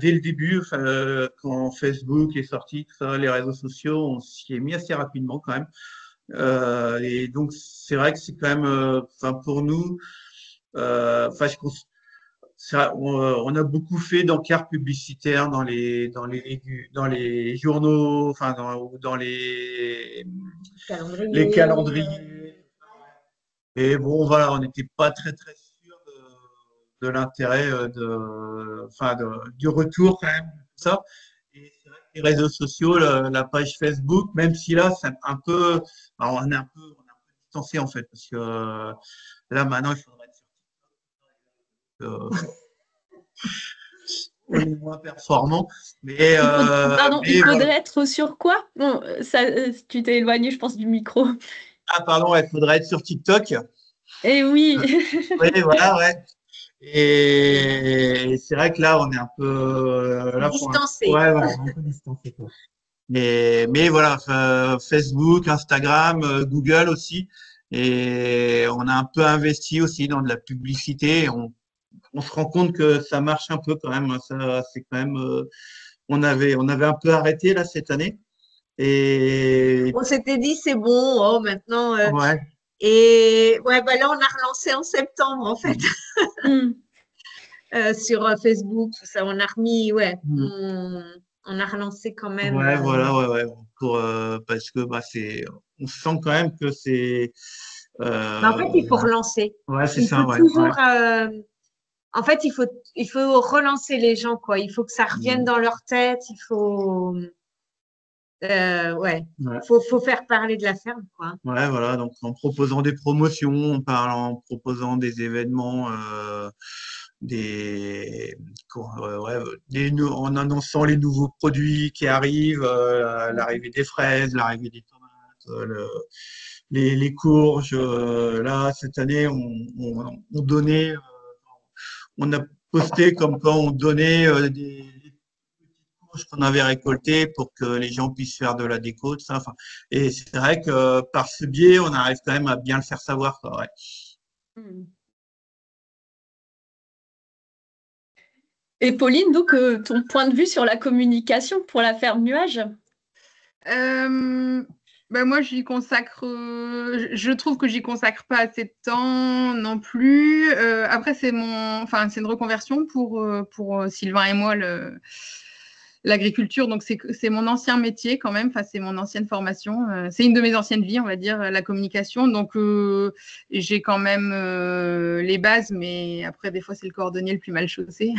[SPEAKER 4] dès le début, quand Facebook est sorti, tout ça, les réseaux sociaux, on s'y est mis assez rapidement quand même. Et donc, c'est vrai que c'est quand même, pour nous, on a beaucoup fait d'encarts publicitaires dans les journaux, dans les calendriers. Et bon, voilà, on n'était pas très très sûr de l'intérêt du retour quand même, tout ça. Et c'est vrai que les réseaux sociaux, la page Facebook, même si là, c'est un peu, alors on est un peu distancé en fait, parce que là maintenant, il faudrait être on est moins performant. Mais,
[SPEAKER 1] Pardon,
[SPEAKER 4] mais
[SPEAKER 1] il faudrait
[SPEAKER 4] voilà.
[SPEAKER 1] être sur quoi? Non, tu t'es éloigné, je pense, du micro.
[SPEAKER 4] Ah, pardon, il faudrait être sur TikTok.
[SPEAKER 1] Eh oui.
[SPEAKER 4] Oui, voilà, ouais. Et c'est vrai que là, on est un peu
[SPEAKER 5] distancé.
[SPEAKER 4] Ouais, voilà, un peu distancé, quoi. Mais voilà, Facebook, Instagram, Google aussi. Et on a un peu investi aussi dans de la publicité. On se rend compte que ça marche un peu quand même. Ça, c'est quand même, on avait un peu arrêté là cette année. Et
[SPEAKER 5] On s'était dit, c'est bon, oh, maintenant.
[SPEAKER 4] ouais.
[SPEAKER 5] Et ouais, bah là, on a relancé en septembre, en fait,
[SPEAKER 1] Mm.
[SPEAKER 5] sur Facebook, tout ça. On a remis, ouais,
[SPEAKER 4] Mm.
[SPEAKER 5] on a relancé quand même.
[SPEAKER 4] Ouais, voilà, ouais. Pour, parce que bah, on sent quand même que c'est.
[SPEAKER 5] Mais en fait, il faut relancer.
[SPEAKER 4] Ouais, c'est
[SPEAKER 5] Il faut
[SPEAKER 4] ça, ouais.
[SPEAKER 5] toujours. En fait, il faut relancer les gens, quoi. Il faut que ça revienne
[SPEAKER 4] Mm.
[SPEAKER 5] dans leur tête. Il faut. Ouais,
[SPEAKER 4] Ouais.
[SPEAKER 5] faut faire parler de la ferme, quoi.
[SPEAKER 4] Ouais, voilà, donc en proposant des promotions, en proposant des événements, en annonçant les nouveaux produits qui arrivent, l'arrivée des fraises, l'arrivée des tomates, les courges. Là, cette année, on donnait, on a posté comme quoi on donnait des courges qu'on avait récoltées pour que les gens puissent faire de la déco, tout ça. Enfin, et c'est vrai que par ce biais, on arrive quand même à bien le faire savoir, quoi, ouais.
[SPEAKER 1] Mm. Et Pauline, donc, ton point de vue sur la communication pour la ferme Nuage?
[SPEAKER 7] Ben moi, j'y consacre, je trouve que j'y consacre pas assez de temps non plus. Après, c'est une reconversion pour Sylvain et moi, l'agriculture. Donc, c'est mon ancien métier quand même. Enfin, c'est mon ancienne formation. C'est une de mes anciennes vies, on va dire, la communication. Donc, j'ai quand même les bases, mais après, des fois, c'est le cordonnier le plus mal chaussé.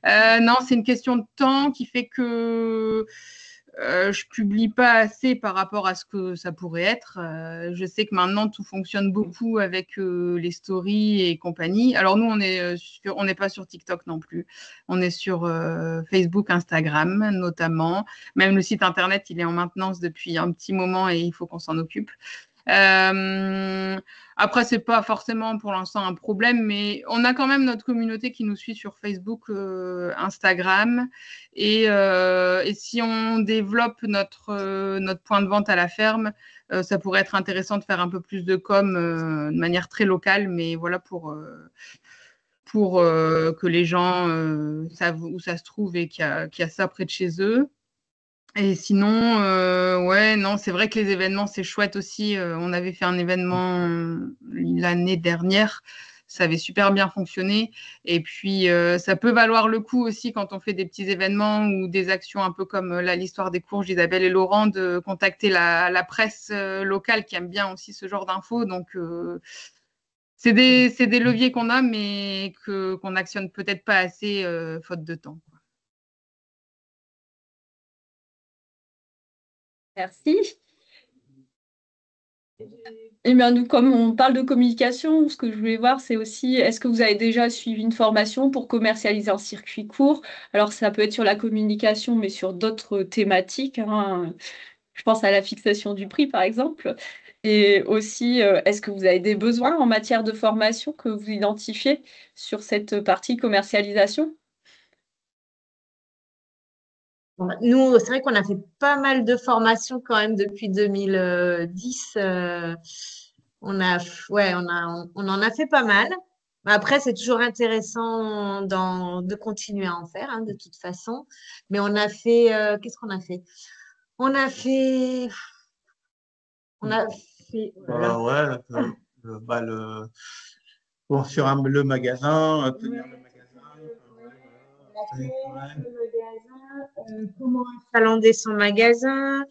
[SPEAKER 7] Non, c'est une question de temps qui fait que je publie pas assez par rapport à ce que ça pourrait être. Je sais que maintenant tout fonctionne beaucoup avec les stories et compagnie. Alors nous, on n'est pas sur TikTok non plus. On est sur Facebook, Instagram notamment. Même le site internet, il est en maintenance depuis un petit moment et il faut qu'on s'en occupe. Après, c'est pas forcément pour l'instant un problème, mais on a quand même notre communauté qui nous suit sur Facebook, Instagram, et si on développe notre point de vente à la ferme, ça pourrait être intéressant de faire un peu plus de com de manière très locale, mais voilà pour que les gens savent où ça se trouve et qu'il y a ça près de chez eux. Et sinon, ouais, non, c'est vrai que les événements, c'est chouette aussi. On avait fait un événement l'année dernière. Ça avait super bien fonctionné. Et puis, ça peut valoir le coup aussi quand on fait des petits événements ou des actions un peu comme là, l'histoire des courges d'Isabelle et Laurent, de contacter la presse locale qui aime bien aussi ce genre d'infos. Donc, c'est des leviers qu'on a, mais qu'on n'actionne peut-être pas assez, faute de temps.
[SPEAKER 1] Merci. Eh bien, nous, comme on parle de communication, ce que je voulais voir, c'est aussi, est-ce que vous avez déjà suivi une formation pour commercialiser en circuit court? Alors, ça peut être sur la communication, mais sur d'autres thématiques, hein. Je pense à la fixation du prix, par exemple. Et aussi, est-ce que vous avez des besoins en matière de formation que vous identifiez sur cette partie commercialisation?
[SPEAKER 5] Nous, c'est vrai qu'on a fait pas mal de formations quand même depuis 2010. On en a fait pas mal. Mais après, c'est toujours intéressant de continuer à en faire, hein, de toute façon. Mais on a fait, qu'est-ce qu'on a fait? On a fait, on a fait, oh là là.
[SPEAKER 4] Ouais, bon, sur le magasin, tenir le magasin. Ouais.
[SPEAKER 5] Le magasin, comment achalander son magasin,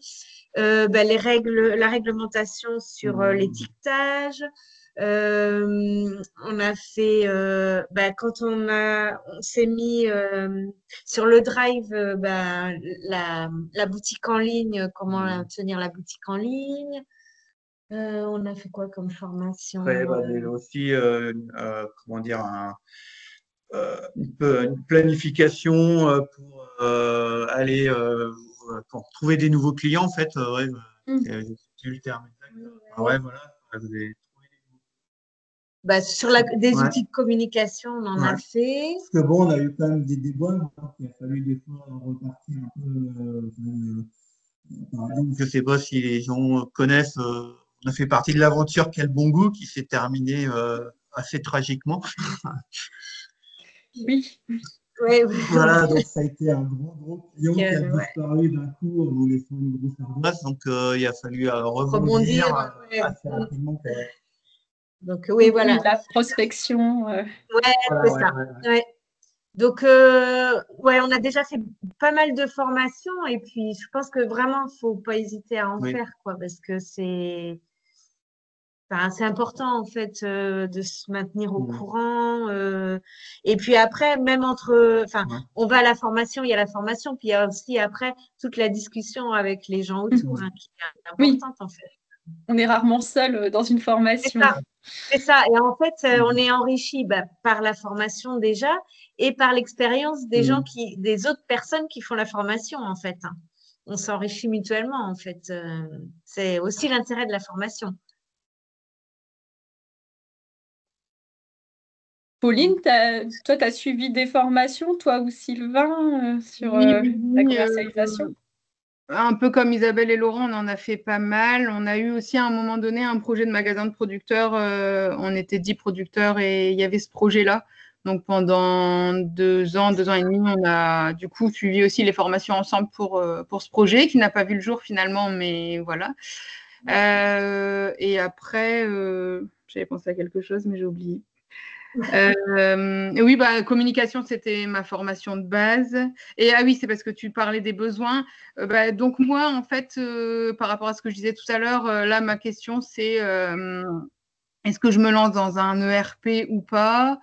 [SPEAKER 5] la réglementation sur l'étiquetage. On a fait, quand on s'est mis sur le drive, la boutique en ligne, comment tenir la boutique en ligne. On a fait quoi comme formation?
[SPEAKER 4] Après, aussi, comment dire, une planification pour aller pour trouver des nouveaux clients, en fait. Ouais, c'est le terme exact. Ouais, voilà. Vous avez trouvé
[SPEAKER 5] Sur des outils de communication, on en a fait.
[SPEAKER 4] Parce que bon, on a eu quand même des déboires, donc il a fallu des fois repartir un peu Je ne sais pas si les gens connaissent, on a fait partie de l'aventure Quel bon goût qui s'est terminée assez tragiquement.
[SPEAKER 1] Oui.
[SPEAKER 5] Ouais,
[SPEAKER 4] Voilà, donc ça a été un gros client qui a
[SPEAKER 5] ouais.
[SPEAKER 4] disparu d'un coup en nous laissant une grosse ardoise. Donc il a fallu
[SPEAKER 5] Rebondir.
[SPEAKER 4] rebondir
[SPEAKER 5] Ouais.
[SPEAKER 4] assez rapidement.
[SPEAKER 5] Donc, oui, voilà.
[SPEAKER 1] La prospection.
[SPEAKER 5] Ouais,
[SPEAKER 4] Voilà,
[SPEAKER 5] c'est
[SPEAKER 4] ouais,
[SPEAKER 5] ça.
[SPEAKER 4] ouais, ouais.
[SPEAKER 5] Ouais. Donc, ouais, on a déjà fait pas mal de formations et puis je pense que vraiment, faut pas hésiter à en
[SPEAKER 4] Oui.
[SPEAKER 5] faire, quoi, parce que c'est important en fait de se maintenir au courant. Et puis après, même enfin,
[SPEAKER 4] Ouais.
[SPEAKER 5] on va à la formation, il y a la formation, puis il y a aussi après toute la discussion avec les gens autour, qui est
[SPEAKER 1] Oui,
[SPEAKER 5] importante en fait.
[SPEAKER 1] on est rarement seul dans une
[SPEAKER 5] C'est
[SPEAKER 1] formation.
[SPEAKER 5] ça. C'est ça. Et en fait, on est enrichi par la formation déjà et par l'expérience des gens des autres personnes qui font la formation, en fait. On s'enrichit mutuellement, en fait. C'est aussi l'intérêt de la formation.
[SPEAKER 1] Pauline, toi, tu as suivi des formations, toi ou Sylvain, sur
[SPEAKER 7] Oui,
[SPEAKER 1] la commercialisation?
[SPEAKER 7] Un peu comme Isabelle et Laurent, on en a fait pas mal. On a eu aussi à un moment donné un projet de magasin de producteurs. On était 10 producteurs et il y avait ce projet-là. Donc pendant 2 ans, 2 ans et demi, on a du coup suivi aussi les formations ensemble pour ce projet qui n'a pas vu le jour finalement, mais voilà. Et après, j'avais pensé à quelque chose, mais j'ai oublié. Oui, communication, c'était ma formation de base. Et oui, c'est parce que tu parlais des besoins. Donc moi, en fait, par rapport à ce que je disais tout à l'heure, là, ma question, c'est est-ce que je me lance dans un ERP ou pas?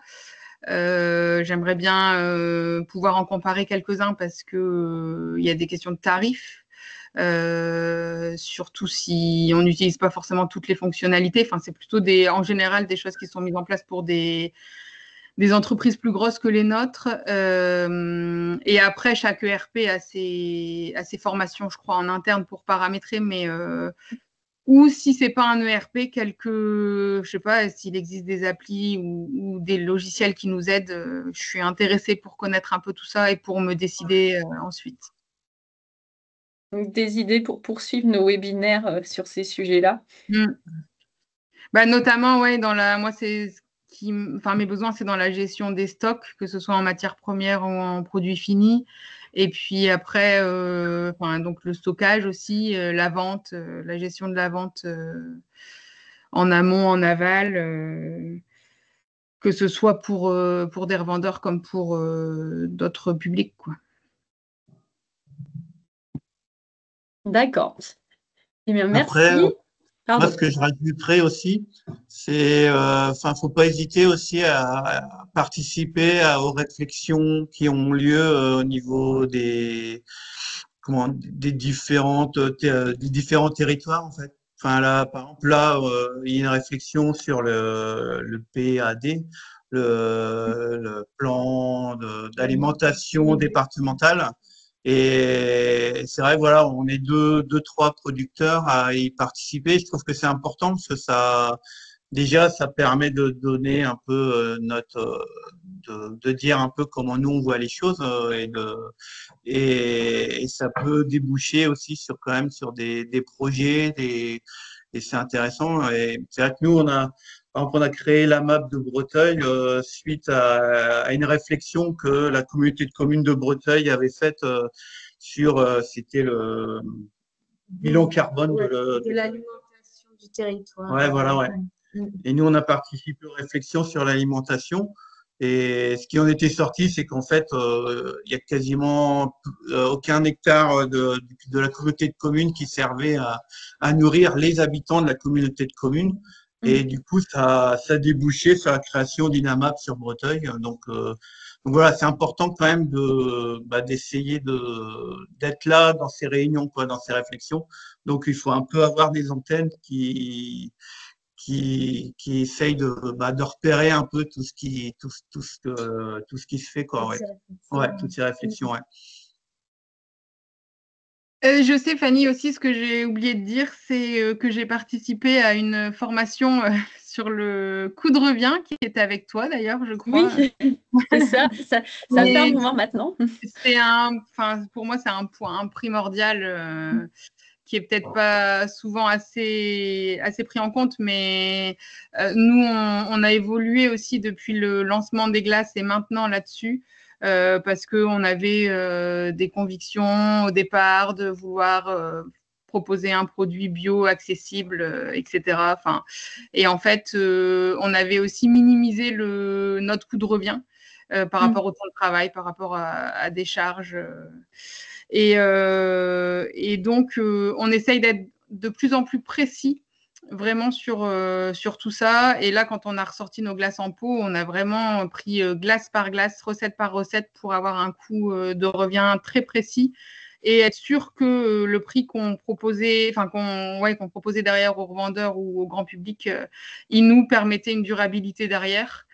[SPEAKER 7] J'aimerais bien pouvoir en comparer quelques-uns parce que il y a des questions de tarifs. Surtout si on n'utilise pas forcément toutes les fonctionnalités. Enfin, c'est plutôt en général des choses qui sont mises en place pour des entreprises plus grosses que les nôtres. Et après, chaque ERP a ses formations, je crois, en interne pour paramétrer, mais ou si c'est pas un ERP, je sais pas, s'il existe des applis ou des logiciels qui nous aident, je suis intéressée pour connaître un peu tout ça et pour me décider ensuite.
[SPEAKER 1] Donc, des idées pour poursuivre nos webinaires sur ces sujets-là?
[SPEAKER 7] Notamment, ouais, moi, c'est mes besoins, c'est dans la gestion des stocks, que ce soit en matière première ou en produits finis. Et puis après, donc le stockage aussi, la vente, la gestion de la vente en amont, en aval, que ce soit pour des revendeurs comme pour d'autres publics, quoi.
[SPEAKER 1] D'accord. Eh bien,
[SPEAKER 4] Après,
[SPEAKER 1] merci.
[SPEAKER 4] moi,
[SPEAKER 1] Pardon.
[SPEAKER 4] ce que je rajouterais aussi, c'est, faut pas hésiter aussi à participer aux réflexions qui ont lieu au niveau des différents territoires, en fait. Enfin, là, par exemple, là, il y a une réflexion sur le PAD, le plan d'alimentation départemental. Et c'est vrai, voilà, on est deux, trois producteurs à y participer. Je trouve que c'est important parce que déjà, ça permet de donner un peu de dire un peu comment nous on voit les choses et ça peut déboucher aussi quand même sur des projets, et c'est intéressant. Et c'est vrai que nous, par exemple, on a créé la map de Breteuil suite à une réflexion que la communauté de communes de Breteuil avait faite c'était le bilan carbone
[SPEAKER 5] de l'alimentation du territoire.
[SPEAKER 4] Ouais, voilà, ouais. Et nous, on a participé aux réflexions sur l'alimentation. Et ce qui en était sorti, c'est qu'en fait, il y a quasiment aucun hectare de la communauté de communes qui servait à nourrir les habitants de la communauté de communes. Et du coup, ça a débouché sur la création d'Inamap sur Breteuil. Donc voilà, c'est important quand même d'essayer d'être là dans ces réunions, quoi, dans ces réflexions. Donc il faut un peu avoir des antennes qui essaye de repérer un peu tout ce qui se fait, quoi, ouais. Ouais, toutes ces réflexions, ouais.
[SPEAKER 7] Je sais, Fanny, aussi, ce que j'ai oublié de dire, c'est que j'ai participé à une formation sur le coup de revient qui est avec toi d'ailleurs, je crois.
[SPEAKER 1] Oui, c'est ça fait un moment maintenant.
[SPEAKER 7] Pour moi, c'est un point primordial qui est peut-être pas souvent assez pris en compte, mais nous, on a évolué aussi depuis le lancement des glaces et maintenant là-dessus. Parce qu'on avait des convictions au départ de vouloir proposer un produit bio accessible, etc. Et en fait, on avait aussi minimisé notre coût de revient par rapport au temps de travail, par rapport à des charges. Et donc, on essaye d'être de plus en plus précis vraiment sur tout ça. Et là, quand on a ressorti nos glaces en pot, on a vraiment pris glace par glace, recette par recette pour avoir un coût de revient très précis et être sûr que le prix qu'on proposait, qu'on proposait derrière aux revendeurs ou au grand public, il nous permettait une durabilité derrière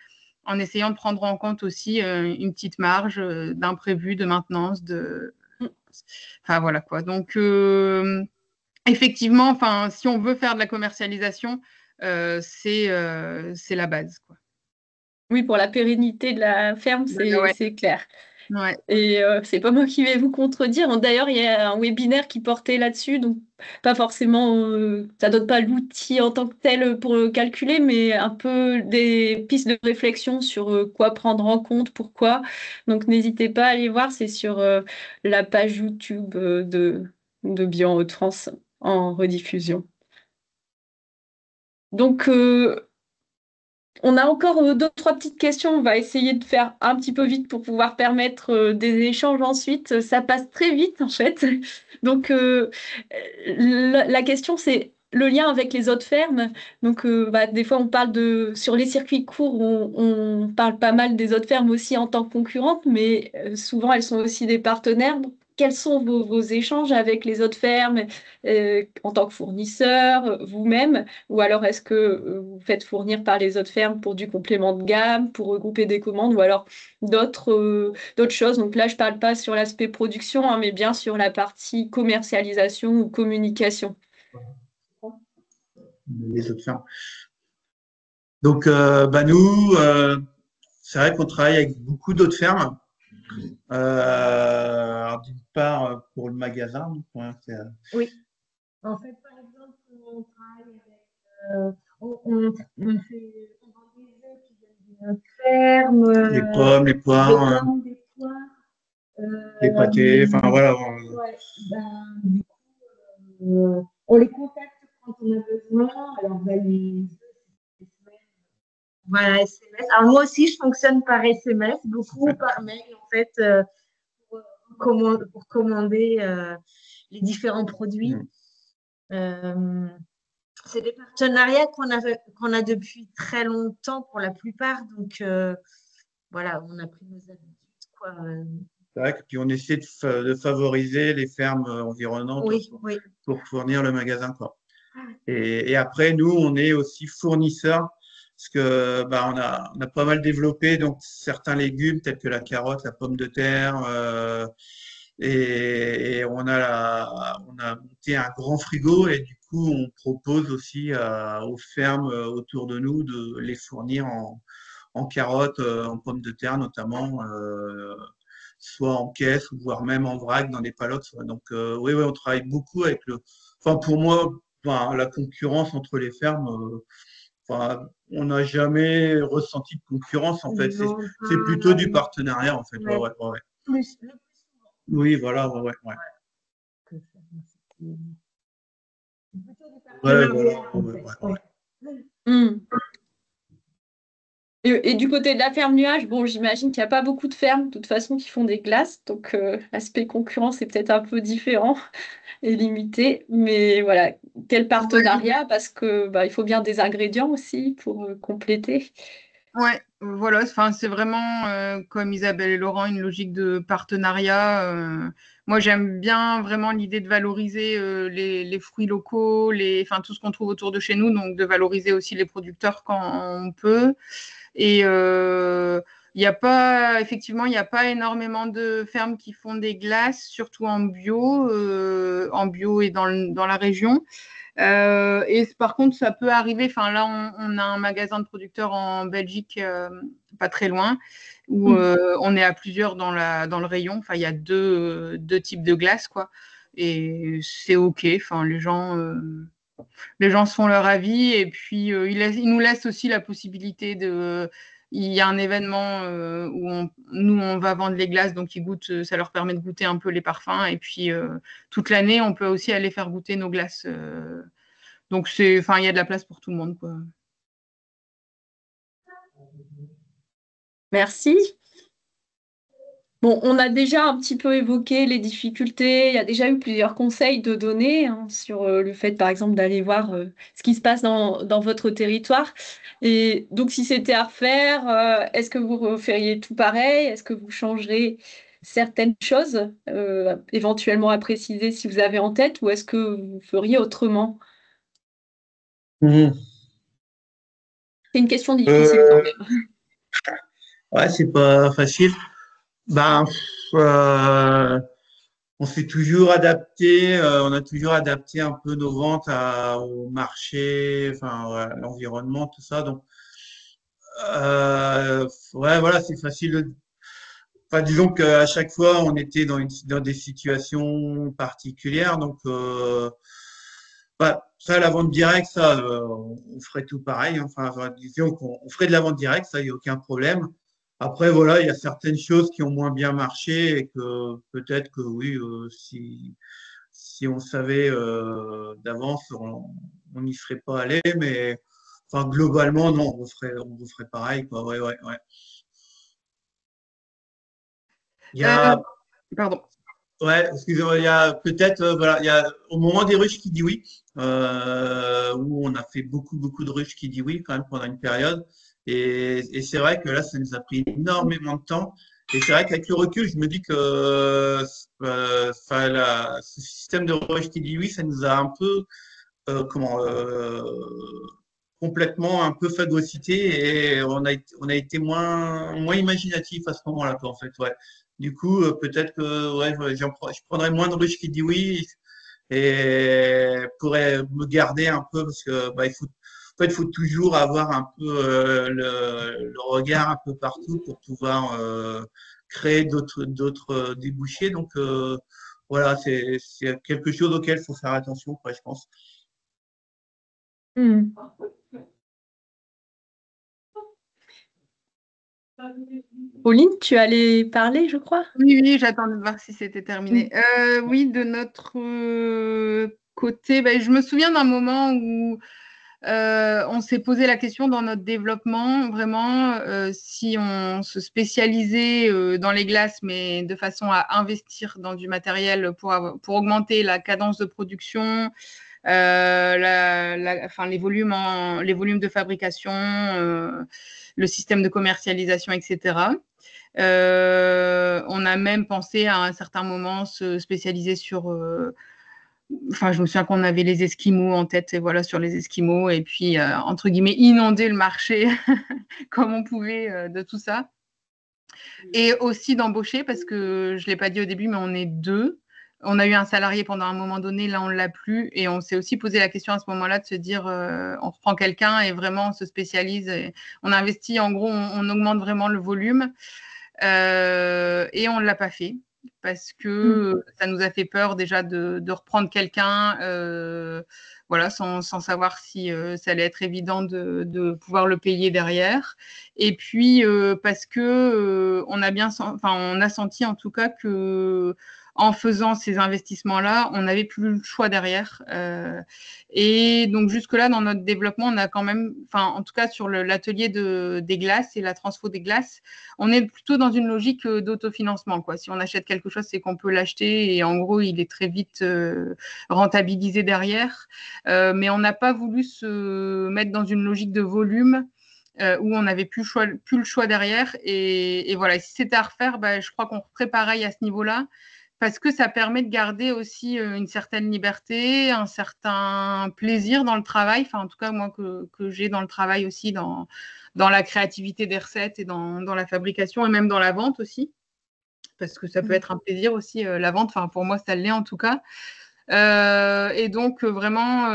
[SPEAKER 7] en essayant de prendre en compte aussi une petite marge d'imprévu, de maintenance, Enfin, voilà quoi. Donc, effectivement, si on veut faire de la commercialisation, c'est la base, quoi.
[SPEAKER 1] Oui, pour la pérennité de la ferme, c'est clair.
[SPEAKER 7] Ouais.
[SPEAKER 1] Et c'est pas moi qui vais vous contredire. D'ailleurs, il y a un webinaire qui portait là-dessus, donc pas forcément, ça donne pas l'outil en tant que tel pour le calculer, mais un peu des pistes de réflexion sur quoi prendre en compte, pourquoi. Donc n'hésitez pas à aller voir, c'est sur la page YouTube de Bio en Hauts-de-France en rediffusion. Donc on a encore deux, trois petites questions. On va essayer de faire un petit peu vite pour pouvoir permettre des échanges ensuite. Ça passe très vite, en fait. Donc, la question, c'est le lien avec les autres fermes. Donc, des fois, on parle sur les circuits courts, on parle pas mal des autres fermes aussi en tant que concurrentes, mais souvent, elles sont aussi des partenaires. Donc, quels sont vos échanges avec les autres fermes en tant que fournisseur, vous-même? Ou alors est-ce que vous faites fournir par les autres fermes pour du complément de gamme, pour regrouper des commandes, ou alors d'autres choses? Donc là, je ne parle pas sur l'aspect production, mais bien sur la partie commercialisation ou communication.
[SPEAKER 4] Les autres fermes. Donc, nous, c'est vrai qu'on travaille avec beaucoup d'autres fermes. Alors, d'une part, pour le magasin.
[SPEAKER 5] Oui. En fait, par exemple, on travaille avec. On vend des œufs qui viennent d'une ferme.
[SPEAKER 4] Les pommes, les poires.
[SPEAKER 5] Des poires.
[SPEAKER 4] Les pâtés, voilà.
[SPEAKER 5] Ouais, du coup, on les contacte quand on a besoin. Alors, les voilà, SMS. Alors, moi aussi, je fonctionne par SMS, beaucoup par mail, en fait, pour commander les différents produits. C'est des partenariats qu'on a depuis très longtemps pour la plupart. Donc, voilà, on a pris nos habitudes, quoi.
[SPEAKER 4] C'est vrai que puis on essaie de favoriser les fermes environnantes pour fournir le magasin, quoi. Et après, nous, on est aussi fournisseurs parce que on a pas mal développé donc certains légumes tels que la carotte, la pomme de terre, et on a monté un grand frigo et du coup, on propose aussi aux fermes autour de nous de les fournir en carottes, en pommes de terre notamment, soit en caisse, voire même en vrac dans des palottes. Donc, oui, on travaille beaucoup avec pour moi, la concurrence entre les fermes, on n'a jamais ressenti de concurrence, en fait. C'est plutôt du partenariat, en fait. Ouais. Oui, voilà, ouais.
[SPEAKER 1] Et du côté de la ferme nuage, bon, j'imagine qu'il n'y a pas beaucoup de fermes, de toute façon, qui font des glaces. Donc, l'aspect concurrence est peut-être un peu différent et limité. Mais voilà, quel partenariat? Parce que il faut bien des ingrédients aussi pour compléter.
[SPEAKER 7] Ouais, voilà, c'est vraiment, comme Isabelle et Laurent, une logique de partenariat. Moi, j'aime bien vraiment l'idée de valoriser les fruits locaux, tout ce qu'on trouve autour de chez nous, donc de valoriser aussi les producteurs quand on peut. Et effectivement, il n'y a pas énormément de fermes qui font des glaces, surtout en bio et dans la région. Et par contre, ça peut arriver. Enfin, là, on a un magasin de producteurs en Belgique, pas très loin, où on est à plusieurs dans le rayon. Enfin, il y a deux types de glace, quoi. Et c'est OK. Enfin, les gens se font leur avis. Et puis, ils nous laissent aussi la possibilité de. Il y a un événement où nous, on va vendre les glaces, donc ils goûtent, ça leur permet de goûter un peu les parfums. Et puis, toute l'année, on peut aussi aller faire goûter nos glaces. Donc, il y a de la place pour tout le monde, quoi.
[SPEAKER 1] Merci. Bon, on a déjà un petit peu évoqué les difficultés. Il y a déjà eu plusieurs conseils de donner sur le fait, par exemple, d'aller voir ce qui se passe dans votre territoire. Et donc, si c'était à refaire, est-ce que vous referiez tout pareil? Est-ce que vous changerez certaines choses, éventuellement à préciser si vous avez en tête, ou est-ce que vous feriez autrement?
[SPEAKER 4] Mhm.
[SPEAKER 1] C'est une question difficile quand même.
[SPEAKER 4] Ouais, c'est pas facile. Ben, on s'est toujours adapté, on a toujours adapté un peu nos ventes au marché, enfin, ouais, à l'environnement, tout ça. Donc, ouais, voilà, c'est facile. Enfin, disons qu'à chaque fois, on était dans des situations particulières. Donc, bah, ça, la vente directe, ça, on ferait tout pareil. Enfin, disons qu'on ferait de la vente directe, ça, il n'y a aucun problème. Après, voilà, il y a certaines choses qui ont moins bien marché et que peut-être que oui, si on savait d'avance, on n'y serait pas allé. Mais enfin, globalement, non, on ferait pareil, quoi. Ouais, ouais, ouais. Il y a,
[SPEAKER 7] Pardon.
[SPEAKER 4] ouais, excusez-moi, il y a peut-être, voilà, il y a au moment des ruches qui dit oui, où on a fait beaucoup, beaucoup de ruches qui dit oui quand même pendant une période. Et c'est vrai que là, ça nous a pris énormément de temps. Et c'est vrai qu'avec le recul, je me dis que enfin, ce système de ruches qui dit oui, ça nous a un peu comment complètement un peu phagocyté et on a été moins imaginatif à ce moment-là, quoi, en fait, ouais. Du coup, peut-être que ouais, je prendrais moins de ruches qui dit oui et pourrais me garder un peu parce que bah, en fait, il faut toujours avoir un peu le regard un peu partout pour pouvoir créer d'autres débouchés. Donc voilà, c'est quelque chose auquel il faut faire attention, quoi, je pense.
[SPEAKER 1] Hmm. Pauline, tu allais parler, je crois.
[SPEAKER 7] Oui, j'attendais de voir si c'était terminé. Oui, de notre côté, je me souviens d'un moment où on s'est posé la question dans notre développement, vraiment, si on se spécialisait dans les glaces, mais de façon à investir dans du matériel pour augmenter la cadence de production, les volumes de fabrication, le système de commercialisation, etc. On a même pensé à un certain moment se spécialiser sur. Enfin, je me souviens qu'on avait les Esquimaux en tête, et voilà, sur les Esquimaux, et puis, entre guillemets, inonder le marché comme on pouvait de tout ça. Et aussi d'embaucher, parce que je ne l'ai pas dit au début, mais on est deux. On a eu un salarié pendant un moment donné, là, on ne l'a plus. Et on s'est aussi posé la question à ce moment-là de se dire, on reprend quelqu'un et vraiment on se spécialise. Et on investit, en gros, on augmente vraiment le volume. Et on ne l'a pas fait parce que ça nous a fait peur déjà de reprendre quelqu'un voilà, sans savoir si ça allait être évident de pouvoir le payer derrière. Et puis parce que on a senti en tout cas que en faisant ces investissements-là, on n'avait plus le choix derrière. Et donc jusque-là, dans notre développement, on a quand même, en tout cas sur l'atelier des glaces et la transfo des glaces, on est plutôt dans une logique d'autofinancement, quoi. Si on achète quelque chose, c'est qu'on peut l'acheter et en gros, il est très vite rentabilisé derrière. Mais on n'a pas voulu se mettre dans une logique de volume où on n'avait plus le choix derrière. Et voilà, si c'était à refaire, je crois qu'on ferait pareil à ce niveau-là, parce que ça permet de garder aussi une certaine liberté, un certain plaisir dans le travail, enfin en tout cas moi que j'ai dans le travail aussi, dans la créativité des recettes et dans la fabrication et même dans la vente aussi, parce que ça peut être un plaisir aussi, la vente, enfin pour moi ça l'est en tout cas. Et donc, vraiment,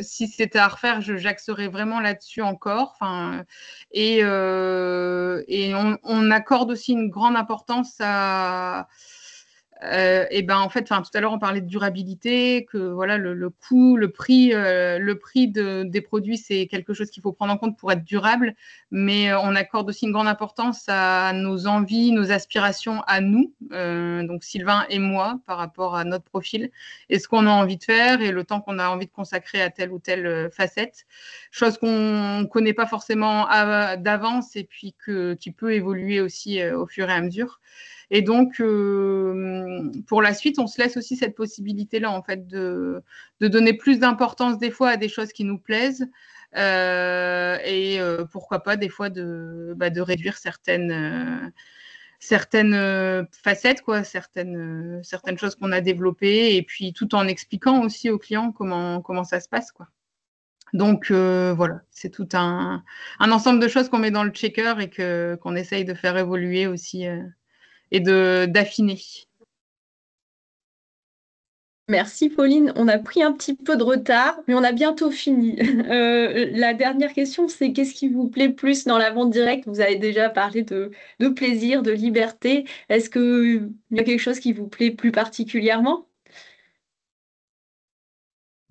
[SPEAKER 7] si c'était à refaire, j'axerais vraiment là-dessus encore. Enfin, et on accorde aussi une grande importance à et ben en fait, tout à l'heure on parlait de durabilité, que voilà le coût, le prix des produits, c'est quelque chose qu'il faut prendre en compte pour être durable, mais on accorde aussi une grande importance à nos envies, nos aspirations à nous, donc Sylvain et moi, par rapport à notre profil, et ce qu'on a envie de faire et le temps qu'on a envie de consacrer à telle ou telle facette, chose qu'on ne connaît pas forcément d'avance et puis qui peut évoluer aussi au fur et à mesure. Et donc, pour la suite, on se laisse aussi cette possibilité-là, en fait, de donner plus d'importance des fois à des choses qui nous plaisent et pourquoi pas des fois de réduire certaines facettes, quoi, certaines choses qu'on a développées et puis tout en expliquant aussi aux clients comment ça se passe, quoi. Donc, voilà, c'est tout un ensemble de choses qu'on met dans le checker et qu'on essaye de faire évoluer aussi et d'affiner.
[SPEAKER 1] Merci Pauline, on a pris un petit peu de retard, mais on a bientôt fini. La dernière question, c'est qu'est-ce qui vous plaît plus dans la vente directe? Vous avez déjà parlé de plaisir, de liberté. Est-ce qu'il y a quelque chose qui vous plaît plus particulièrement?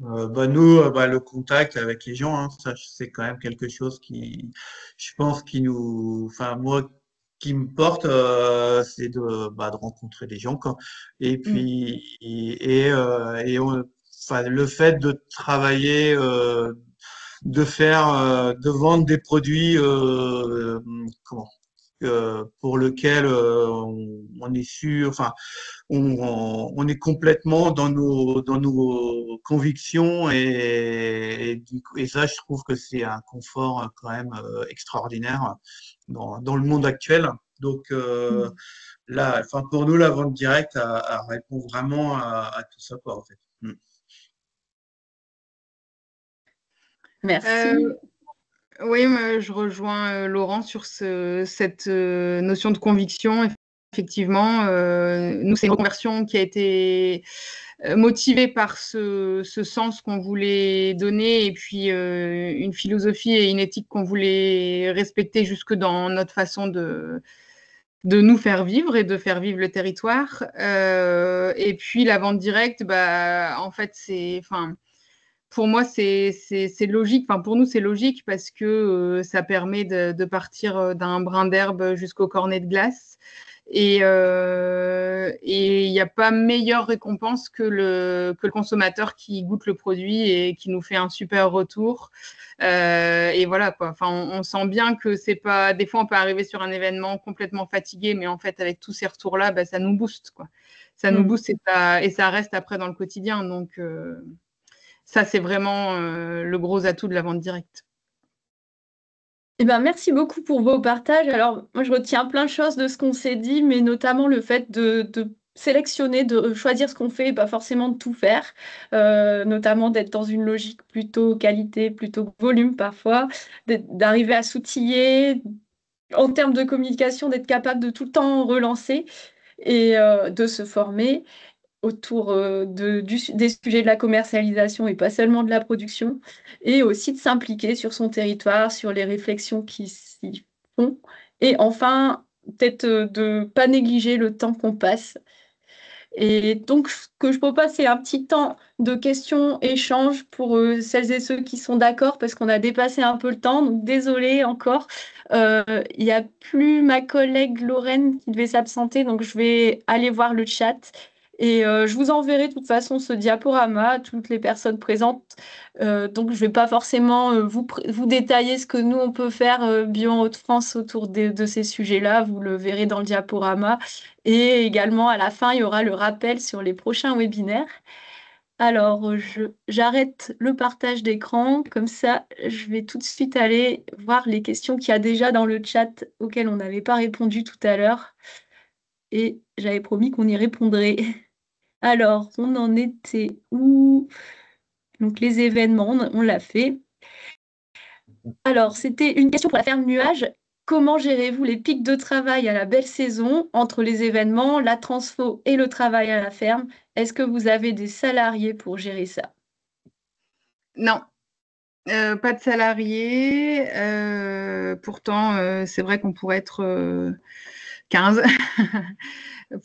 [SPEAKER 4] Nous, le contact avec les gens, hein, ça, c'est quand même quelque chose qui, je pense, enfin, moi, qui me porte, c'est de rencontrer des gens, quoi. Et puis, enfin, le fait de travailler, de vendre des produits, pour lequel on est sûr, enfin, on est complètement dans nos convictions et ça, je trouve que c'est un confort quand même extraordinaire dans le monde actuel. Donc là, enfin, pour nous, la vente directe répond vraiment à tout ça, quoi, en fait.
[SPEAKER 1] Merci.
[SPEAKER 7] Oui, je rejoins Laurent sur cette notion de conviction. Effectivement, nous, c'est une reconversion qui a été motivée par ce sens qu'on voulait donner et puis une philosophie et une éthique qu'on voulait respecter jusque dans notre façon de nous faire vivre et de faire vivre le territoire. Et puis la vente directe, en fait, pour moi, c'est logique. Enfin, pour nous, c'est logique parce que ça permet de partir d'un brin d'herbe jusqu'au cornet de glace. Et il n'y a pas meilleure récompense que le consommateur qui goûte le produit et qui nous fait un super retour. Et voilà, quoi. Enfin, on sent bien que c'est pas. Des fois, on peut arriver sur un événement complètement fatigué, mais en fait, avec tous ces retours-là, ça nous booste, quoi. Ça nous booste et ça reste après dans le quotidien. Donc, ça, c'est vraiment le gros atout de la vente directe.
[SPEAKER 1] Eh ben, merci beaucoup pour vos partages. Alors, moi, je retiens plein de choses de ce qu'on s'est dit, mais notamment le fait de sélectionner, de choisir ce qu'on fait et pas forcément de tout faire, notamment d'être dans une logique plutôt qualité, plutôt volume parfois, d'arriver à s'outiller en termes de communication, d'être capable de tout le temps relancer et de se former autour des sujets de la commercialisation et pas seulement de la production, et aussi de s'impliquer sur son territoire, sur les réflexions qui s'y font. Et enfin, peut-être de ne pas négliger le temps qu'on passe. Et donc, ce que je propose, c'est un petit temps de questions-échanges pour celles et ceux qui sont d'accord, parce qu'on a dépassé un peu le temps. Donc, désolé encore. Il n'y a plus ma collègue Lorraine qui devait s'absenter, donc je vais aller voir le chat. Et je vous enverrai de toute façon ce diaporama à toutes les personnes présentes. Donc, je ne vais pas forcément vous détailler ce que nous, on peut faire Bio en Hauts-de-France autour de ces sujets-là. Vous le verrez dans le diaporama. Et également, à la fin, il y aura le rappel sur les prochains webinaires. Alors, j'arrête le partage d'écran. Comme ça, je vais tout de suite aller voir les questions qu'il y a déjà dans le chat auxquelles on n'avait pas répondu tout à l'heure. Et j'avais promis qu'on y répondrait. Alors, on en était où? Donc, les événements, on l'a fait. Alors, c'était une question pour la ferme nuage. Comment gérez-vous les pics de travail à la belle saison entre les événements, la transfo et le travail à la ferme? Est-ce que vous avez des salariés pour gérer ça?
[SPEAKER 7] Non, pas de salariés. Pourtant, c'est vrai qu'on pourrait être 15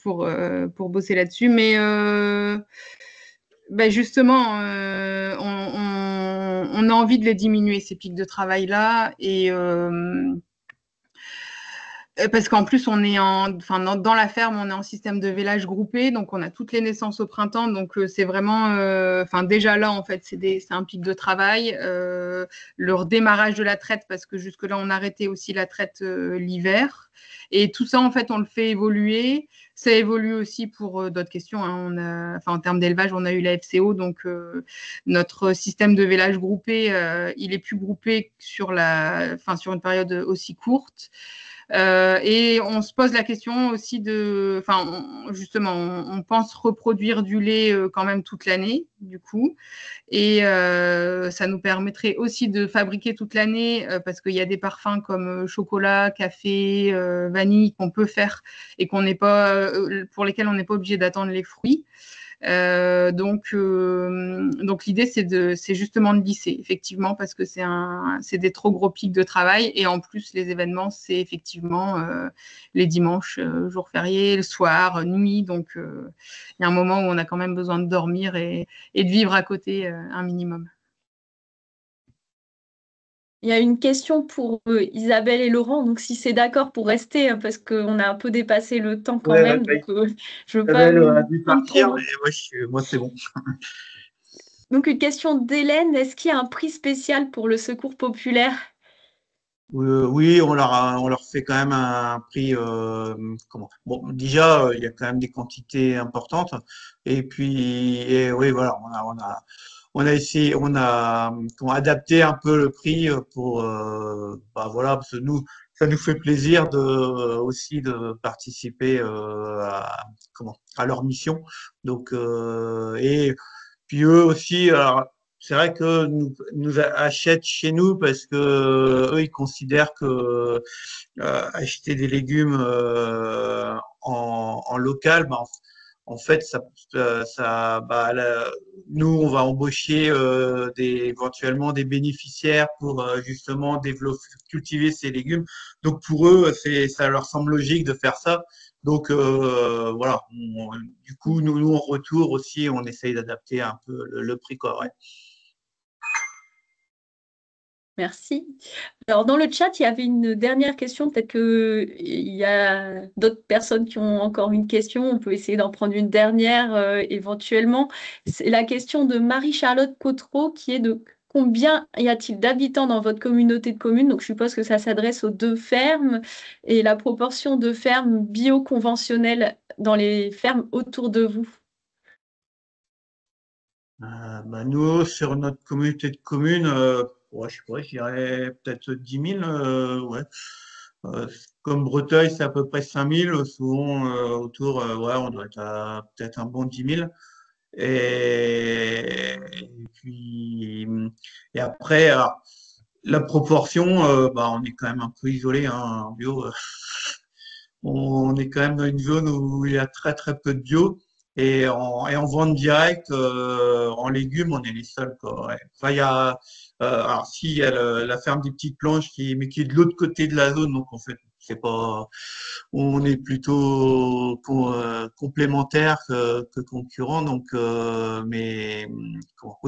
[SPEAKER 7] pour bosser là-dessus. Mais justement, on a envie de les diminuer, ces pics de travail-là. Et parce qu'en plus, dans la ferme, on est en système de village groupé, donc on a toutes les naissances au printemps, donc c'est vraiment, déjà là, en fait, c'est un pic de travail. Le redémarrage de la traite, parce que jusque-là, on arrêtait aussi la traite l'hiver. Et tout ça, en fait, on le fait évoluer. Ça évolue aussi pour d'autres questions, hein. En termes d'élevage, on a eu la FCO, donc notre système de village groupé, il est plus groupé sur une période aussi courte. Et on se pose la question aussi justement, on pense reproduire du lait quand même toute l'année, du coup. Et ça nous permettrait aussi de fabriquer toute l'année parce qu'il y a des parfums comme chocolat, café, vanille qu'on peut faire et pour lesquels on n'est pas obligé d'attendre les fruits. Donc l'idée, c'est justement de lisser, effectivement, parce que c'est des trop gros pics de travail. Et en plus, les événements, c'est effectivement les dimanches, jours fériés, le soir, nuit. Donc, il y a un moment où on a quand même besoin de dormir et de vivre à côté un minimum.
[SPEAKER 1] Il y a une question pour Isabelle et Laurent, donc si c'est d'accord pour rester, parce qu'on a un peu dépassé le temps quand même, donc je ne veux pas
[SPEAKER 4] Isabelle a
[SPEAKER 1] vous
[SPEAKER 4] dû
[SPEAKER 1] prendre trop
[SPEAKER 4] partir,
[SPEAKER 1] longtemps.
[SPEAKER 4] mais moi c'est bon.
[SPEAKER 1] Donc une question d'Hélène, est-ce qu'il y a un prix spécial pour le secours populaire?
[SPEAKER 4] Oui, on leur fait quand même un prix. Bon, déjà, il y a quand même des quantités importantes. Et puis, oui, voilà, on a essayé, on a adapté un peu le prix pour, voilà, parce que ça nous fait plaisir aussi de participer à leur mission. Donc, et puis eux aussi, alors, c'est vrai que nous achètent chez nous parce que eux, ils considèrent que acheter des légumes en local, en fait, nous, on va embaucher éventuellement des bénéficiaires pour justement développer, cultiver ces légumes. Donc pour eux, ça leur semble logique de faire ça. Donc voilà. Du coup, nous, en retour aussi, on essaye d'adapter un peu le prix correct.
[SPEAKER 1] Merci. Alors, dans le chat, il y avait une dernière question. Peut-être qu'il y a d'autres personnes qui ont encore une question. On peut essayer d'en prendre une dernière éventuellement. C'est la question de Marie-Charlotte Cotreau qui est de combien y a-t-il d'habitants dans votre communauté de communes? Donc, je suppose que ça s'adresse aux 2 fermes et la proportion de fermes bio-conventionnelles dans les fermes autour de vous.
[SPEAKER 4] Nous, sur notre communauté de communes, je sais pas, je dirais peut-être 10 000. Ouais. Comme Breteuil, c'est à peu près 5 000. Souvent, autour, ouais, on doit être à peut-être un bon 10 000. Et puis, et après, alors, la proportion, on est quand même un peu isolé, hein, en bio. On est quand même dans une zone où il y a très très peu de bio. Et en vente directe, en légumes, on est les seuls, quoi. Ouais. Enfin, il y a, alors si, il y a la ferme des petites planches mais qui est de l'autre côté de la zone, donc en fait, c'est pas, on est plutôt complémentaires que concurrents, donc, oui,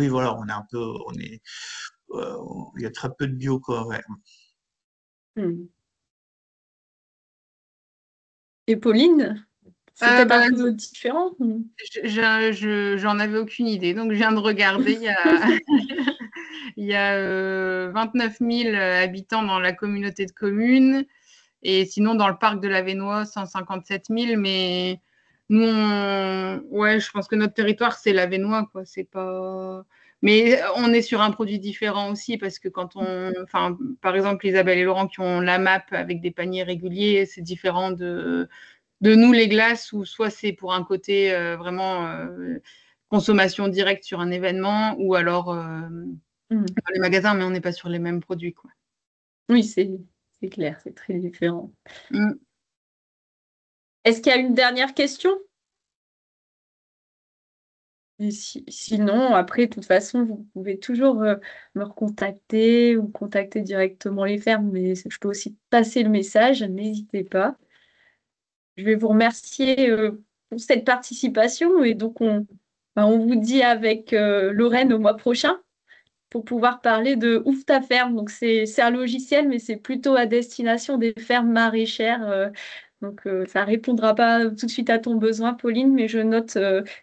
[SPEAKER 4] voilà, euh, il y a très peu de bio, quoi. Ouais.
[SPEAKER 1] Et Pauline, c'est peut-être un peu différent.
[SPEAKER 7] J'en avais aucune idée, donc je viens de regarder. Il y a 29 000 habitants dans la communauté de communes. Et sinon, dans le parc de la Vénois, 157 000. Mais nous, je pense que notre territoire, c'est la Vénois, quoi. C'est pas. Mais on est sur un produit différent aussi, parce que par exemple, Isabelle et Laurent qui ont la map avec des paniers réguliers, c'est différent de nous, les glaces, où soit c'est pour un côté vraiment consommation directe sur un événement, ou alors dans les magasins, mais on n'est pas sur les mêmes produits, quoi.
[SPEAKER 1] Oui, c'est clair, c'est très différent. Est-ce qu'il y a une dernière question? Et sinon, après, de toute façon, vous pouvez toujours me recontacter ou contacter directement les fermes, mais je peux aussi passer le message, n'hésitez pas. Je vais vous remercier pour cette participation et donc on vous dit avec Lorraine au mois prochain pour pouvoir parler de Ouvre ta ferme. Donc c'est un logiciel, mais c'est plutôt à destination des fermes maraîchères. Donc ça répondra pas tout de suite à ton besoin, Pauline, mais je note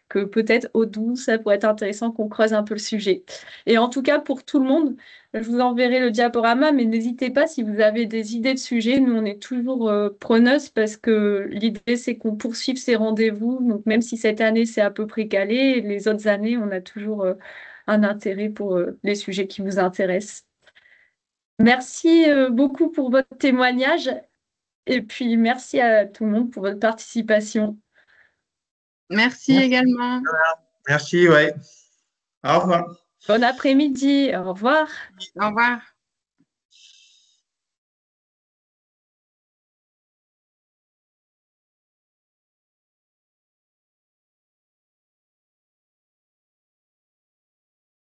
[SPEAKER 1] que peut-être au 12, ça pourrait être intéressant qu'on creuse un peu le sujet. Et en tout cas, pour tout le monde, je vous enverrai le diaporama, mais n'hésitez pas si vous avez des idées de sujets. Nous, on est toujours preneuses parce que l'idée, c'est qu'on poursuive ces rendez-vous. Donc même si cette année, c'est à peu près calé, les autres années, on a toujours un intérêt pour les sujets qui vous intéressent. Merci beaucoup pour votre témoignage et puis merci à tout le monde pour votre participation.
[SPEAKER 7] Merci également.
[SPEAKER 4] Merci, ouais. Au revoir.
[SPEAKER 1] Bon après-midi, au revoir.
[SPEAKER 7] Au revoir.